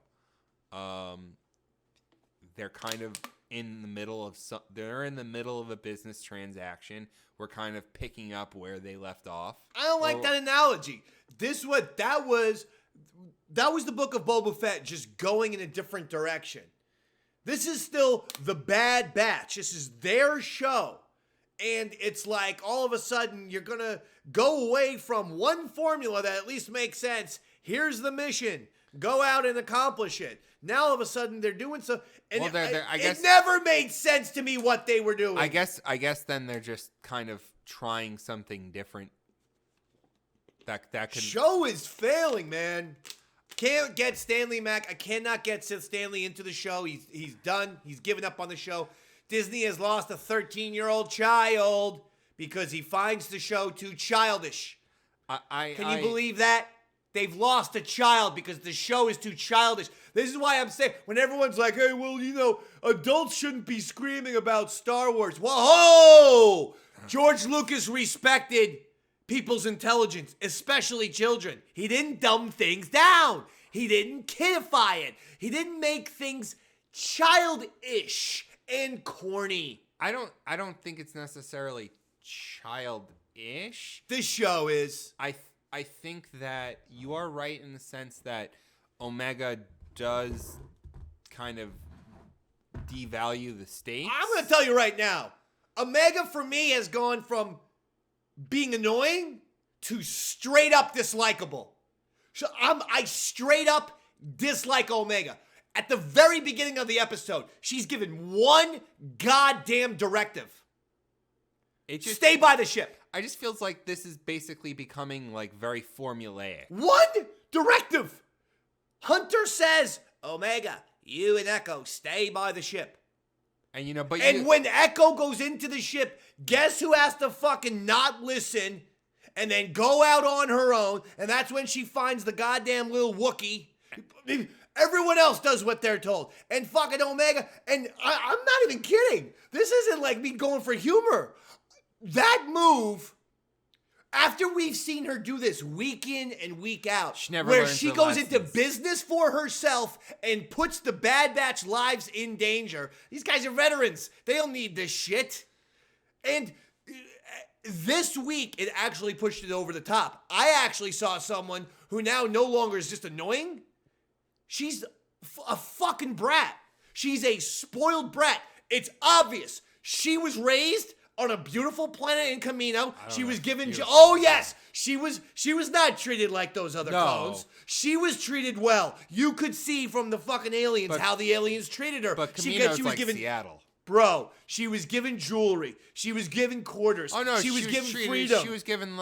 They're kind of in the middle of a business transaction. We're kind of picking up where they left off. I don't like that analogy. That was that was the Book of Boba Fett just going in a different direction. This is still the Bad Batch. This is their show. And it's like all of a sudden you're going to go away from one formula that at least makes sense. Here's the mission. Go out and accomplish it. Now all of a sudden they're doing so. And Well, I guess it never made sense to me what they were doing. I guess then they're just kind of trying something different. That could Show is failing, man. Can't get Stanley Mack. I cannot get Stanley into the show. He's done. He's given up on the show. Disney has lost a 13-year-old child because he finds the show too childish. Can you believe that? They've lost a child because the show is too childish. This is why I'm saying, when everyone's like, hey, well, you know, adults shouldn't be screaming about Star Wars. Whoa! George Lucas respected people's intelligence, especially children. He didn't dumb things down. He didn't kidify it. He didn't make things childish and corny. I don't think it's necessarily childish. This show is. I think that you are right in the sense that Omega does kind of devalue the stakes. I'm going to tell you right now, Omega for me has gone from being annoying to straight up dislikable. So I straight up dislike Omega. At the very beginning of the episode, she's given one goddamn directive. Stay by the ship. I just feels like this is basically becoming like very formulaic. One directive. Hunter says, Omega, you and Echo stay by the ship. And you know, when Echo goes into the ship, guess who has to fucking not listen and then go out on her own? And that's when she finds the goddamn little Wookiee. Everyone else does what they're told. And fucking Omega, and I'm not even kidding. This isn't like me going for humor. That move, after we've seen her do this week in and week out, where she goes into business for herself and puts the Bad Batch lives in danger. These guys are veterans. They don't need this shit. And this week, it actually pushed it over the top. I actually saw someone who now no longer is just annoying. She's a fucking brat. She's a spoiled brat. It's obvious. She was raised on a beautiful planet in Camino. She was given she was not treated like those other clones. She was treated well. You could see from the fucking aliens how the aliens treated her. But Camino's she was like given Seattle. Bro, she was given jewelry. She was given quarters. Oh no, she was given treated, freedom. She was given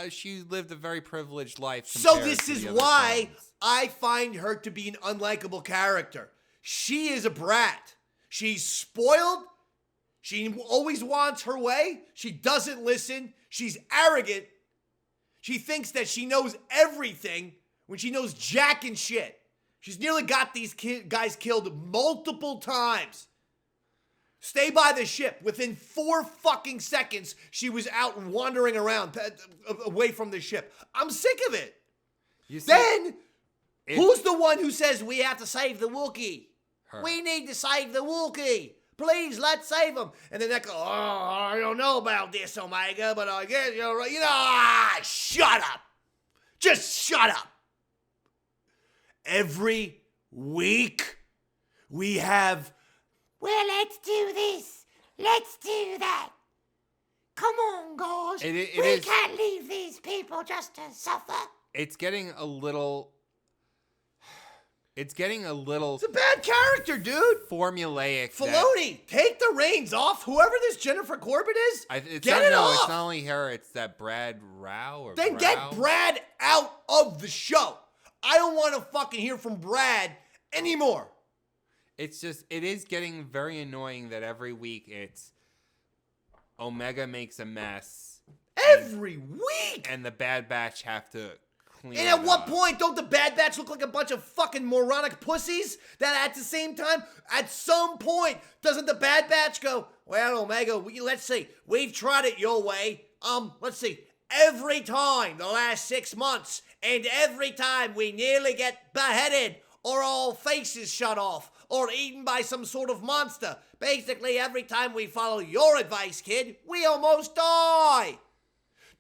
she lived a very privileged life. So this is why I find her to be an unlikable character. She is a brat. She's spoiled. She always wants her way. She doesn't listen. She's arrogant. She thinks that she knows everything when she knows jack and shit. She's nearly got these guys killed multiple times. Stay by the ship. Within 4 fucking seconds, she was out wandering around away from the ship. I'm sick of it. Who's the one who says we have to save the Wookiee? Her. We need to save the Wookiee. Please, let's save him. And then they go, I don't know about this, Omega, but I guess you're right. Shut up. Just shut up. Every week, we have, well, let's do this. Let's do that. Come on, guys. We can't leave these people just to suffer. It's getting a little... It's a bad character, dude. Formulaic. Filoni, take the reins off. Whoever this Jennifer Corbett is, get it off. It's not only her. It's that Brad Rao. Then get Brad out of the show. I don't want to fucking hear from Brad anymore. It is getting very annoying that every week it's Omega makes a mess. Every week. And the Bad Batch have to... And at what point don't the Bad Batch look like a bunch of fucking moronic pussies that at the same time, at some point, doesn't the Bad Batch go, well, Omega, let's see, we've tried it your way. Let's see, every time the last 6 months, and every time we nearly get beheaded, or all faces shut off, or eaten by some sort of monster. Basically, every time we follow your advice, kid, we almost die.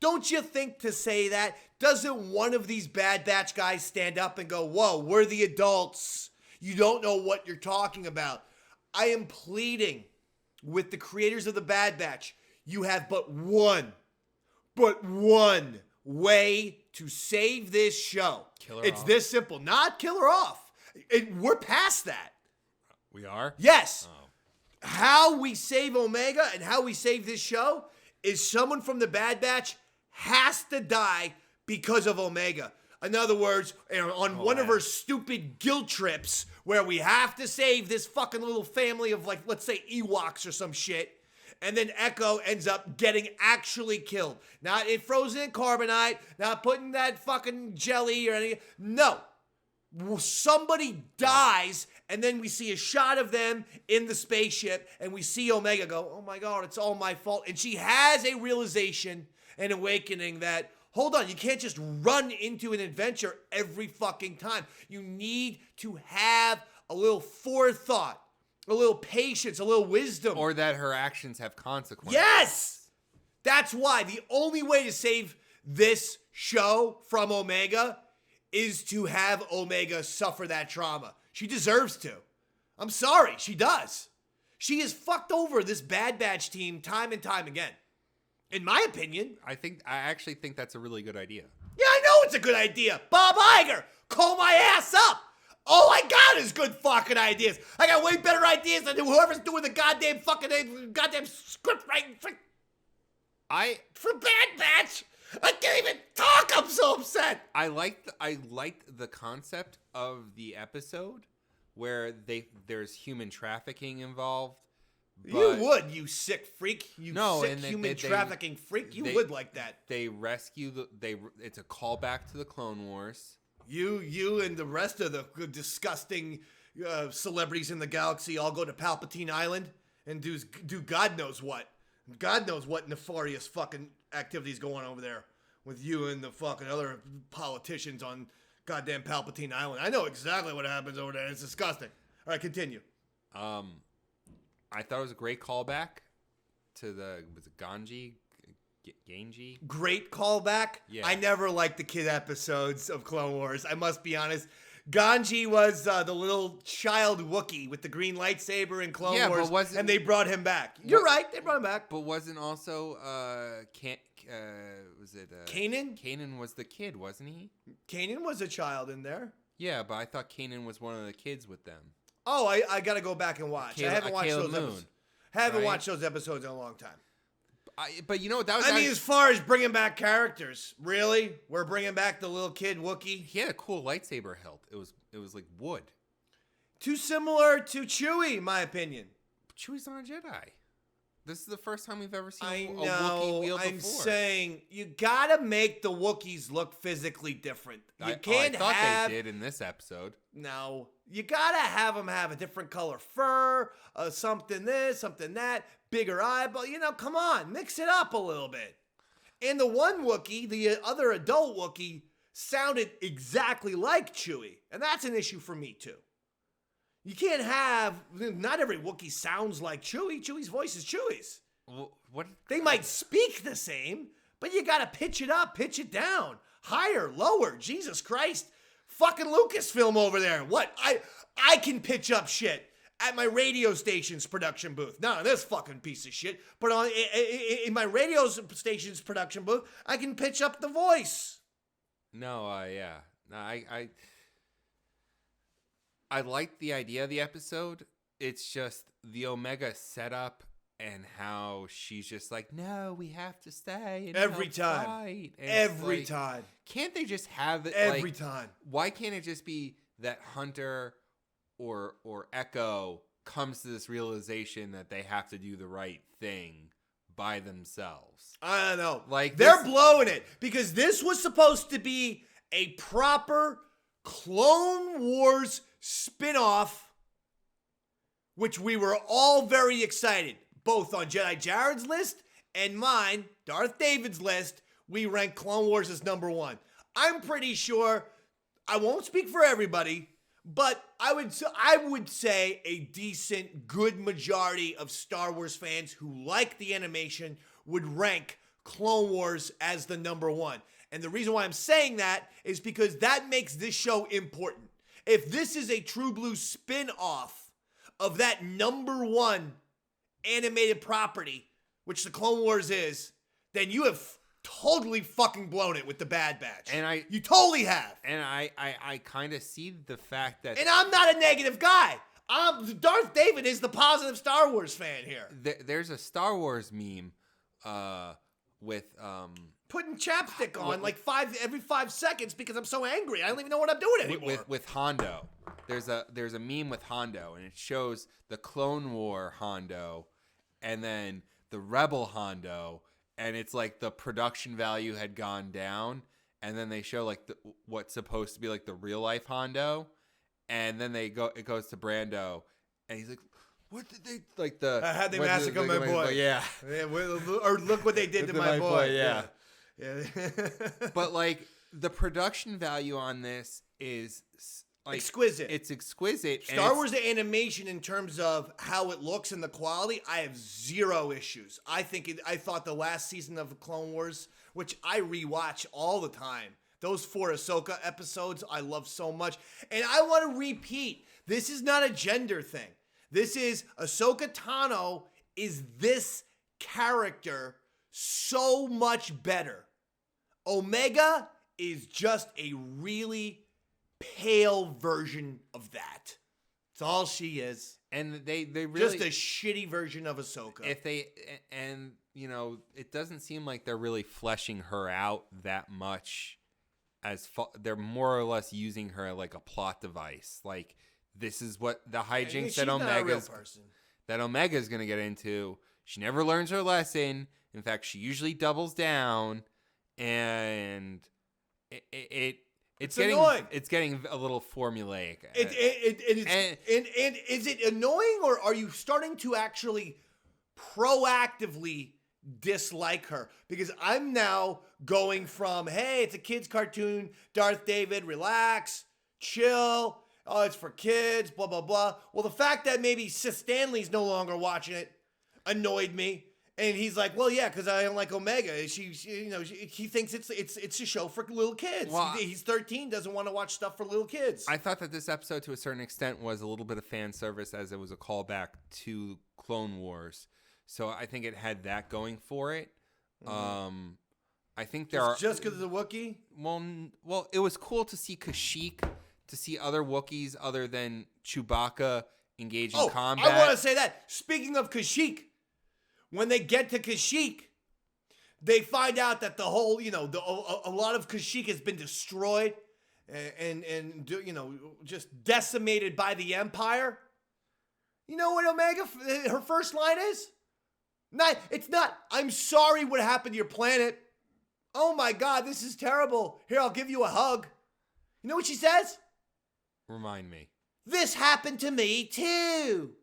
Don't you think to say that, doesn't one of these Bad Batch guys stand up and go, whoa, we're the adults. You don't know what you're talking about. I am pleading with the creators of the Bad Batch. You have but one way to save this show. It's this simple. Not kill her off. We're past that. We are? Yes. Oh. How we save Omega and how we save this show is someone from the Bad Batch has to die because of Omega. In other words, on one of her stupid guilt trips where we have to save this fucking little family of, like, let's say Ewoks or some shit, and then Echo ends up getting actually killed. Not in frozen in carbonite, not putting that fucking jelly or anything. No. Somebody dies, and then we see a shot of them in the spaceship, and we see Omega go, oh my God, it's all my fault. And she has a realization, an awakening that, hold on, you can't just run into an adventure every fucking time. You need to have a little forethought, a little patience, a little wisdom. Or that her actions have consequences. Yes! That's why the only way to save this show from Omega is to have Omega suffer that trauma. She deserves to. I'm sorry, she does. She has fucked over this Bad Batch team time and time again. In my opinion. I actually think that's a really good idea. Yeah, I know it's a good idea. Bob Iger, call my ass up. All I got is good fucking ideas. I got way better ideas than whoever's doing the goddamn script writing for Bad Batch. I can't even talk. I'm so upset. I liked the concept of the episode where there's human trafficking involved. You would, you sick freak. Human trafficking freak. You would like that. They rescue it's a callback to the Clone Wars. You and the rest of the disgusting celebrities in the galaxy all go to Palpatine Island and do God knows what. God knows what nefarious fucking activities going on over there with you and the fucking other politicians on goddamn Palpatine Island. I know exactly what happens over there. It's disgusting. All right, continue. I thought it was a great callback to was it Gungi? Ganji? Great callback. Yeah. I never liked the kid episodes of Clone Wars. I must be honest. Ganji was the little child Wookiee with the green lightsaber in Clone Wars, and they brought him back. You're right, they brought him back. But wasn't also Kanan? Kanan was the kid, wasn't he? Kanan was a child in there. Yeah, but I thought Kanan was one of the kids with them. Oh, I gotta go back and watch. I haven't watched those episodes. Watched those episodes in a long time. But you know what? That was. I mean, as far as bringing back characters, really, we're bringing back the little kid Wookiee. He had a cool lightsaber hilt. It was like wood. Too similar to Chewie, in my opinion. Chewie's not a Jedi. This is the first time we've ever seen a Wookiee wield the I'm Force. saying you gotta make the Wookiees look physically different. I thought they did in this episode. No, you gotta have them have a different color fur, something this, something that, bigger eyeball. Come on, mix it up a little bit. And the one Wookiee, the other adult Wookiee, sounded exactly like Chewie, and that's an issue for me too. You can't have, not every Wookiee sounds like Chewie. Chewie's voice is Chewie's. What? They might speak the same, but you gotta pitch it up, pitch it down, higher, lower. Jesus Christ. Fucking Lucasfilm over there. What? I can pitch up shit at my radio station's production booth. Not on this fucking piece of shit, but in my radio station's production booth, I can pitch up the voice. No, yeah. No, I liked the idea of the episode. It's just the Omega setup and how she's just like, no, we have to stay. And every time. Fight. And every time. Can't they just have it every time? Why can't it just be that Hunter or Echo comes to this realization that they have to do the right thing by themselves? I don't know. They're blowing it because this was supposed to be a proper Clone Wars spin-off, which we were all very excited. Both on Jedi Jared's list and mine, Darth David's list, we rank Clone Wars as number one. I'm pretty sure, I won't speak for everybody, but I would say a decent, good majority of Star Wars fans who like the animation would rank Clone Wars as the number one. And the reason why I'm saying that is because that makes this show important. If this is a True Blue spin-off of that number one animated property, which the Clone Wars is, then you have totally fucking blown it with the Bad Batch. And you totally have. And I kind of see the fact that... And I'm not a negative guy. Darth David is the positive Star Wars fan here. There's a Star Wars meme with... putting chapstick on every 5 seconds because I'm so angry. I don't even know what I'm doing anymore. With Hondo. There's a meme with Hondo, and it shows the Clone War Hondo and then the Rebel Hondo, and it's like the production value had gone down, and then they show like what's supposed to be like the real life Hondo, and then it goes to Brando, and he's like, what did they like the? How'd they massacre my boy? Yeah. Or look what they did to my boy. Yeah. Yeah. But like the production value on this is like exquisite. It's exquisite. Star Wars the animation in terms of how it looks and the quality, I have zero issues. I thought the last season of the Clone Wars, which I rewatch all the time, those 4 Ahsoka episodes I love so much. And I want to repeat, this is not a gender thing. This is Ahsoka Tano is this character so much better. Omega is just a really pale version of that. That's all she is. And they really just a shitty version of Ahsoka. It doesn't seem like they're really fleshing her out that much. They're more or less using her like a plot device. Like this is what the hijinks that Omega's going to get into. She never learns her lesson. In fact, she usually doubles down, and it's getting annoying. It's getting a little formulaic. And is it annoying, or are you starting to actually proactively dislike her? Because I'm now going from, hey, it's a kid's cartoon, Darth David, relax, chill, oh, it's for kids, blah, blah, blah. Well, the fact that maybe Sith Stanley's no longer watching it annoyed me. And he's like, well, yeah, because I don't like Omega. He thinks it's a show for little kids. Well, he's 13, doesn't want to watch stuff for little kids. I thought that this episode, to a certain extent, was a little bit of fan service, as it was a callback to Clone Wars. So I think it had that going for it. I think just because of the Wookiee. Well, it was cool to see Kashyyyk, to see other Wookiees other than Chewbacca engage in combat. I want to say that. Speaking of Kashyyyk. When they get to Kashyyyk, they find out that the whole, a lot of Kashyyyk has been destroyed and just decimated by the Empire. You know what Omega, her first line is? It's not, I'm sorry what happened to your planet. Oh my God, this is terrible. Here, I'll give you a hug. You know what she says? Remind me. This happened to me too.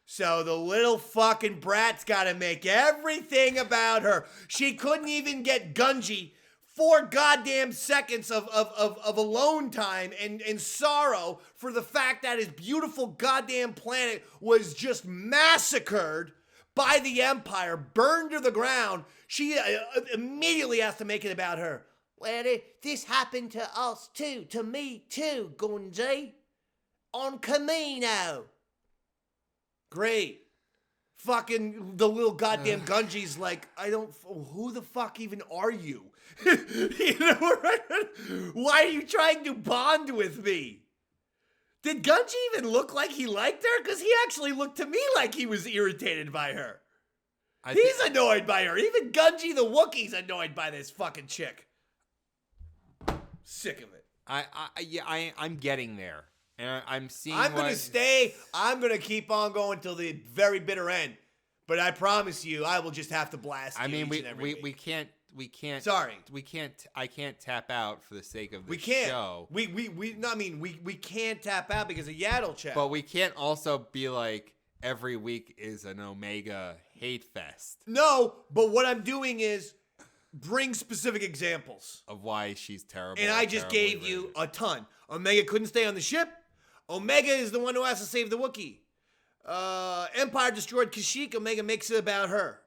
So the little fucking brat's got to make everything about her. She couldn't even get Gungi 4 goddamn seconds of alone time and sorrow for the fact that his beautiful goddamn planet was just massacred by the Empire, burned to the ground. She immediately has to make it about her. Well, this happened to us too, to me too, Gungi, on Camino. Great. Fucking the little goddamn Gungi's like, who the fuck even are you? Why are you trying to bond with me? Did Gungi even look like he liked her? Because he actually looked to me like he was irritated by her. He's annoyed by her. Even Gungi the Wookiee's annoyed by this fucking chick. Sick of it. I'm getting there. And I'm seeing. I'm going to stay. I'm going to keep on going till the very bitter end. But I promise you, I will just have to blast. I mean, we can't. Sorry, we can't. I can't tap out for the sake of the show. We can't tap out because of Yaddle Chattle. But we can't also be like every week is an Omega hate fest. No, but what I'm doing is bring specific examples of why she's terrible. And I just gave you a ton. Omega couldn't stay on the ship. Omega is the one who has to save the Wookiee. Empire destroyed Kashyyyk. Omega makes it about her.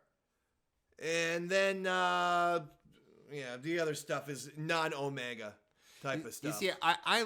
And then, the other stuff is non-Omega type of stuff. You see, I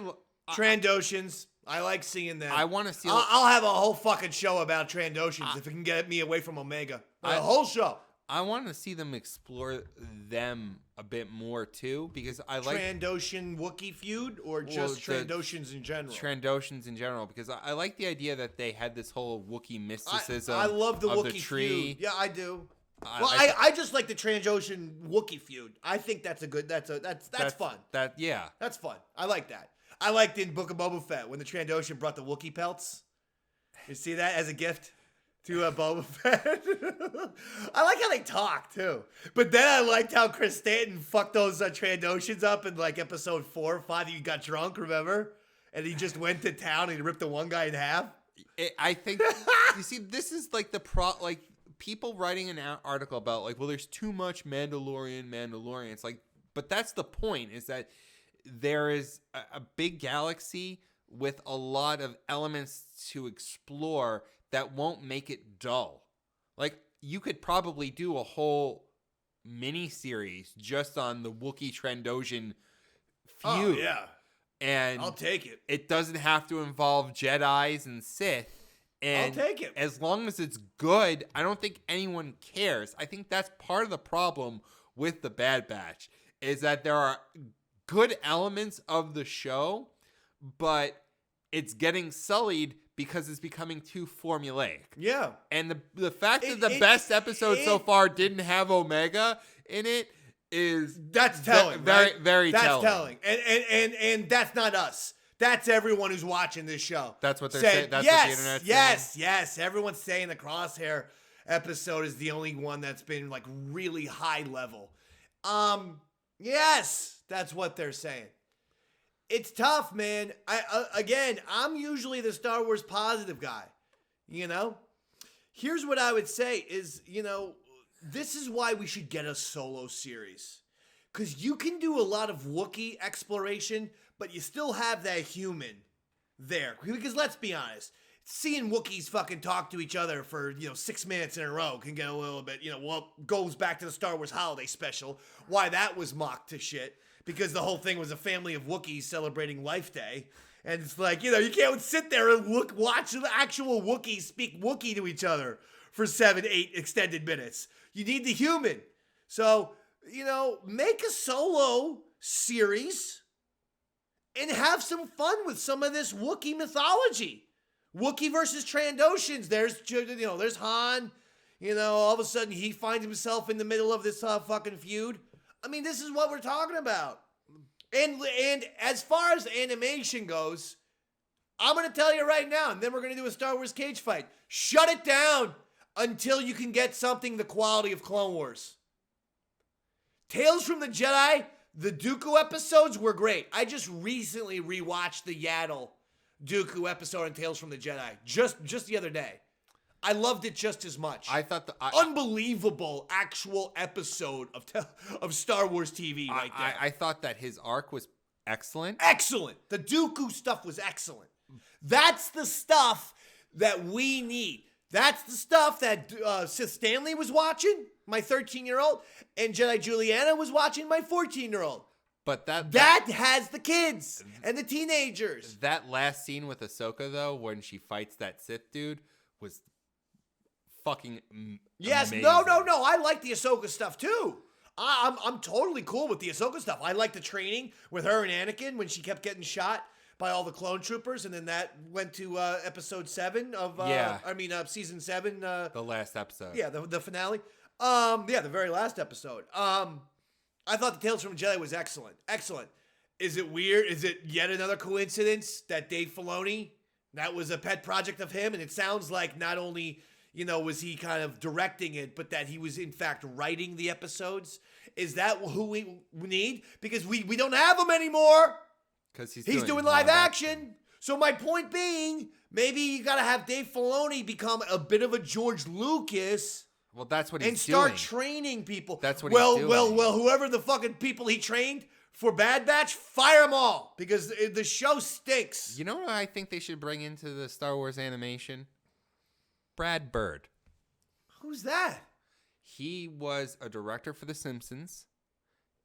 Trandoshans. I like seeing them. I want to see. I'll have a whole fucking show about Trandoshans if it can get me away from Omega. A whole show. I want to see them explore them a bit more too, because I like Trandoshan Wookiee feud, or just Trandoshans in general. Trandoshans in general, because I like the idea that they had this whole Wookiee mysticism. I love the of Wookiee the tree. feud. Yeah, I do. I just like the Trandoshan Wookiee feud. I think that's fun. That's fun. I like that. I liked in Book of Boba Fett when the Trandoshan brought the Wookiee pelts. You see that as a gift to Boba Fett? I like how they talk, too. But then I liked how Chris Stanton fucked those Trandoshans up in, like, episode 4 or 5. He got drunk, remember? And he just went to town and he ripped the one guy in half. I think, you see, this is, like, people writing an article about, like, well, there's too much Mandalorian. It's like, but that's the point, is that there is a big galaxy with a lot of elements to explore that won't make it dull. Like, you could probably do a whole mini series just on the Wookiee Trandoshan feud. Oh, yeah. And I'll take it. It doesn't have to involve Jedis and Sith. And I'll take it. As long as it's good, I don't think anyone cares. I think that's part of the problem with the Bad Batch, is that there are good elements of the show, but it's getting sullied because it's becoming too formulaic. Yeah. And the fact that the best episode so far didn't have Omega in it is that's telling. Very that's telling. And that's not us. That's everyone who's watching this show. That's what they're saying. That's what the internet's saying. Yes. Everyone's saying the Crosshair episode is the only one that's been like really high level. Yes, that's what they're saying. It's tough, man. I'm usually the Star Wars positive guy. You know? Here's what I would say is, this is why we should get a solo series. Because you can do a lot of Wookiee exploration, but you still have that human there. Because let's be honest, seeing Wookiees fucking talk to each other for, 6 minutes in a row can get a little bit, goes back to the Star Wars holiday special. Why that was mocked to shit. Because the whole thing was a family of Wookiees celebrating Life Day. And it's like, you can't sit there and watch the actual Wookiees speak Wookiee to each other for 7-8 extended minutes. You need the human. So, make a solo series and have some fun with some of this Wookiee mythology. Wookiee versus Trandoshans. There's Han. All of a sudden he finds himself in the middle of this fucking feud. I mean, this is what we're talking about. And as far as animation goes, I'm going to tell you right now, and then we're going to do a Star Wars cage fight. Shut it down until you can get something the quality of Clone Wars. Tales from the Jedi, the Dooku episodes were great. I just recently rewatched the Yaddle Dooku episode in Tales from the Jedi just the other day. I loved it just as much. I thought unbelievable actual episode of Star Wars TV right there. I thought that his arc was excellent. Excellent. The Dooku stuff was excellent. That's the stuff that we need. That's the stuff that Sith Stanley was watching, my 13-year-old, and Jedi Juliana was watching, my 14-year-old. But that has the kids and the teenagers. That last scene with Ahsoka, though, when she fights that Sith dude, was fucking yes. amazing. No. I like the Ahsoka stuff too. I'm totally cool with the Ahsoka stuff. I like the training with her and Anakin when she kept getting shot by all the clone troopers, and then that went to episode 7 of season 7. The last episode. Yeah, the finale. The very last episode. I thought the Tales from Jedi was excellent. Excellent. Is it weird? Is it yet another coincidence that Dave Filoni, that was a pet project of him, and it sounds like not only was he kind of directing it, but that he was in fact writing the episodes? Is that who we need? Because we don't have him anymore. Because he's doing live action. So my point being, maybe you got to have Dave Filoni become a bit of a George Lucas. Well, that's what he's and start doing. training people. That's what he's doing. Well, whoever the fucking people he trained for Bad Batch, fire them all. Because the show stinks. You know what I think they should bring into the Star Wars animation? Brad Bird. Who's that? He was a director for The Simpsons,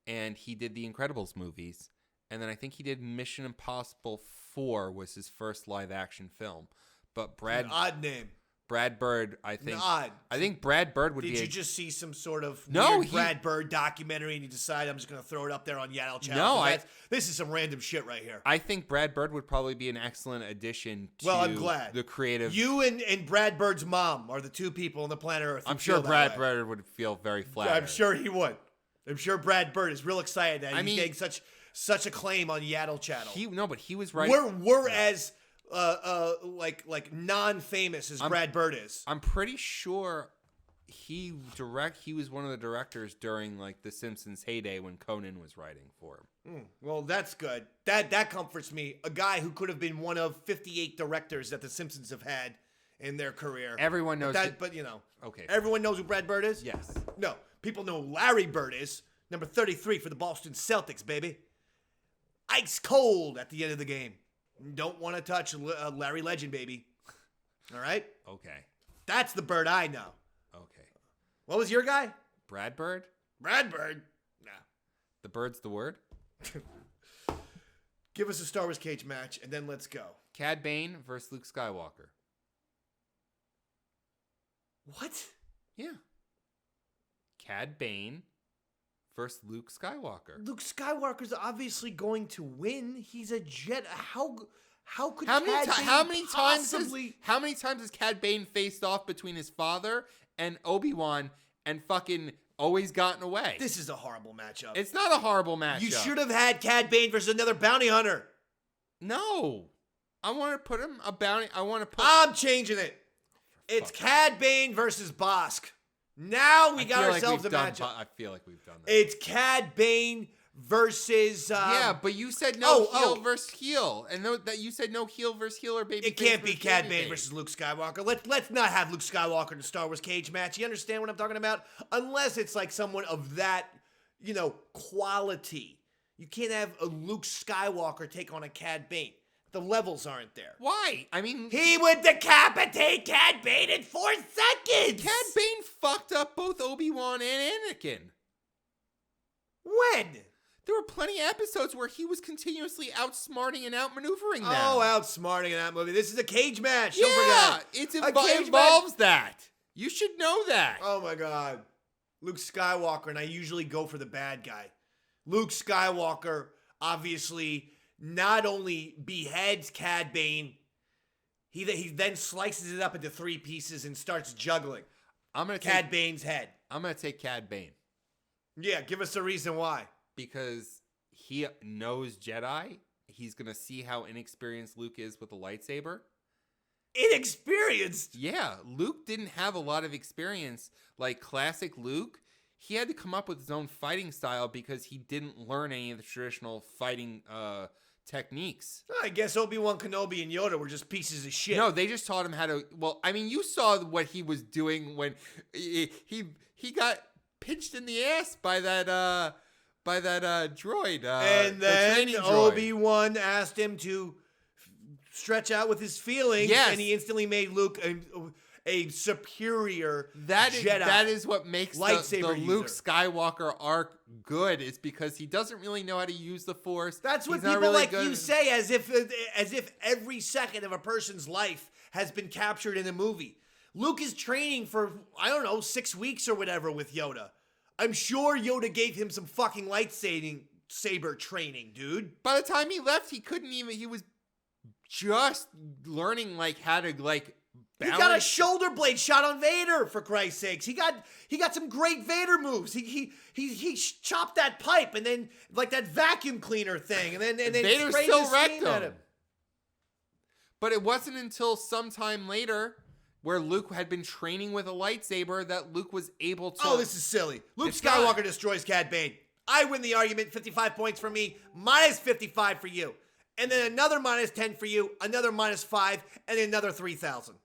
and he did the Incredibles movies. And then I think he did Mission Impossible 4 was his first live-action film. But An odd name. Brad Bird, I think. Odd. I think Brad Bird would be. Did you just see some sort of No, Brad Bird documentary and you decide I'm just going to throw it up there on Yaddle Chattle? No, this is some random shit right here. I think Brad Bird would probably be an excellent addition to Well, I'm glad. the creative. You and Brad Bird's mom are the two people on the planet Earth. I'm sure Brad Bird would feel very flattered. I'm sure he would. I'm sure Brad Bird is real excited that he's getting such acclaim on Yaddle Chattle. But he was right. We're as like non-famous as Brad Bird is. I'm pretty sure he was one of the directors during like the Simpsons heyday when Conan was writing for him. Well, that's good. That comforts me. A guy who could have been one of 58 directors that the Simpsons have had in their career. Everyone knows but you know. Okay. Everyone knows who Brad Bird is? Yes. No. People know who Larry Bird is. Number 33 for the Boston Celtics, baby. Ice cold at the end of the game. Don't want to touch Larry Legend, baby. All right? Okay. That's the Bird I know. Okay. What was your guy? Brad Bird? Brad Bird? Nah. The bird's the word? Give us a Star Wars cage match, and then let's go. Cad Bane versus Luke Skywalker. What? Yeah. Cad Bane versus Luke Skywalker. Luke Skywalker's obviously going to win. He's a Jedi. How could How Cad many times has Cad Bane faced off between his father and Obi-Wan and fucking always gotten away? This is a horrible matchup. It's not a horrible matchup. You should have had Cad Bane versus another bounty hunter. No. I want to put him a bounty. I'm changing it. It's Cad Bane versus Bosk. Now we got ourselves a matchup. I feel like we've done that. It's Cad Bane versus. Yeah, but you said no heel versus heel, and you said no heel versus heel or baby. It can't be Cad Bane versus Luke Skywalker. Let's not have Luke Skywalker in the Star Wars cage match. You understand what I'm talking about? Unless it's like someone of that, quality. You can't have a Luke Skywalker take on a Cad Bane. The levels aren't there. Why? I mean, he would decapitate Cad Bane in 4 seconds. Cad Bane fucked up both Obi-Wan and Anakin. When? There were plenty of episodes where he was continuously outsmarting and outmaneuvering them. Oh, outsmarting in that movie. This is a cage match. Yeah, Don't forget. It involves that. You should know that. Oh, my God. Luke Skywalker, and I usually go for the bad guy. Luke Skywalker, obviously, not only beheads Cad Bane, he then slices it up into 3 pieces and starts juggling Cad Bane's head. I'm going to take Cad Bane. Yeah, give us a reason why. Because he knows Jedi. He's going to see how inexperienced Luke is with a lightsaber. Inexperienced? Yeah, Luke didn't have a lot of experience. Like classic Luke, he had to come up with his own fighting style because he didn't learn any of the traditional fighting techniques. I guess Obi-Wan Kenobi and Yoda were just pieces of shit. No, they just taught him how to. Well, I mean, you saw what he was doing when he got pinched in the ass by that droid. And then Obi-Wan asked him to stretch out with his feelings, and he instantly made Luke a superior Jedi. That is what makes the Luke user. Skywalker arc good. Is because he doesn't really know how to use the Force. That's what people like you say, as if every second of a person's life has been captured in a movie. Luke is training for 6 weeks or whatever with Yoda. I'm sure Yoda gave him some fucking lightsaber training, dude. By the time he left, he couldn't even. He was just learning how to balance. He got a shoulder blade shot on Vader, for Christ's sakes. He got some great Vader moves. He chopped that pipe and then that vacuum cleaner thing and then Vader sprayed still his wrecked steam at him. But it wasn't until sometime later, where Luke had been training with a lightsaber, that Luke was able to. Oh, this is silly. Luke Skywalker destroys Cad Bane. I win the argument. 55 points for me, minus 55 for you, and then another minus 10 for you, another minus 5, and another 3,000.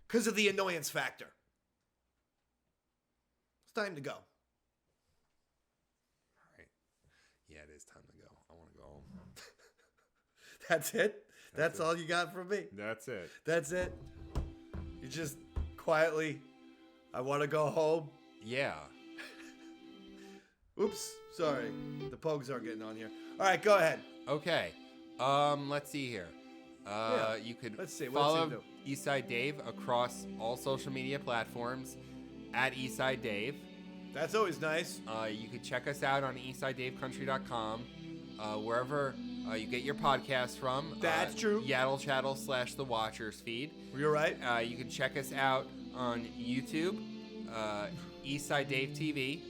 Because of the annoyance factor. It's time to go. All right. Yeah, it is time to go. I want to go home. That's it? That's all you got from me? That's it. That's it? You just quietly I want to go home. Yeah. Oops, sorry. The pogues aren't getting on here. All right, go ahead. Okay. Let's see here. You could let's see. What's follow it do? Eastside Dave across all social media platforms at Eastside Dave. That's always nice. You could check us out on eastsidedavecountry.com, wherever you get your podcast from. That's true. Yaddle Chattle / The Watchers feed. You're right. You can check us out on YouTube, Eastside Dave TV,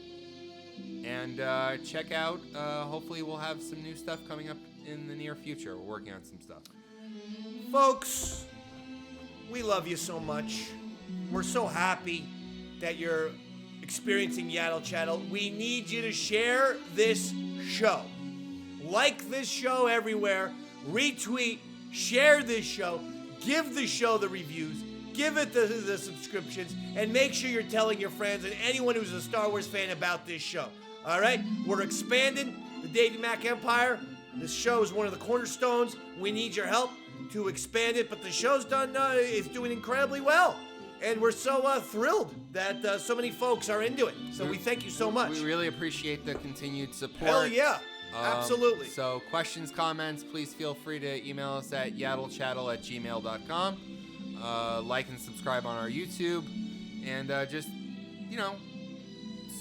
and check out. Hopefully, we'll have some new stuff coming up in the near future. We're working on some stuff. Folks, we love you so much. We're so happy that you're experiencing Yaddle Chattle. We need you to share this show. Like this show everywhere. Retweet. Share this show. Give the show the reviews. Give it the subscriptions. And make sure you're telling your friends and anyone who's a Star Wars fan about this show. All right? We're expanding the Davey Mac Empire. This show is one of the cornerstones. We need your help to expand it. But the show's is doing incredibly well. And we're so thrilled that so many folks are into it. So we thank you so much. We really appreciate the continued support. Hell yeah. Absolutely. So questions, comments, please feel free to email us at yaddlechattle@gmail.com. Like and subscribe on our YouTube. And just,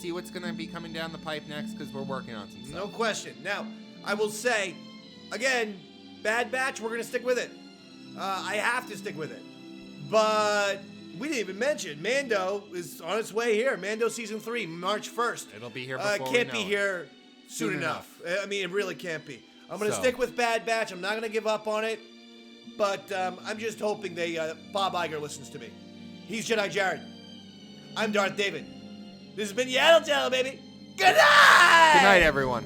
see what's going to be coming down the pipe next because we're working on some stuff. No question. Now, I will say, again, Bad Batch, we're going to stick with it. I have to stick with it. But we didn't even mention, Mando is on its way here. Mando Season 3, March 1st. It'll be here before we can't know be it. here soon enough. I mean, it really can't be. I'm going to So. stick with Bad Batch. I'm not going to give up on it. But I'm just hoping Bob Iger listens to me. He's Jedi Jared. I'm Darth David. This has been Yaddle Chattle, baby. Good night! Good night, everyone.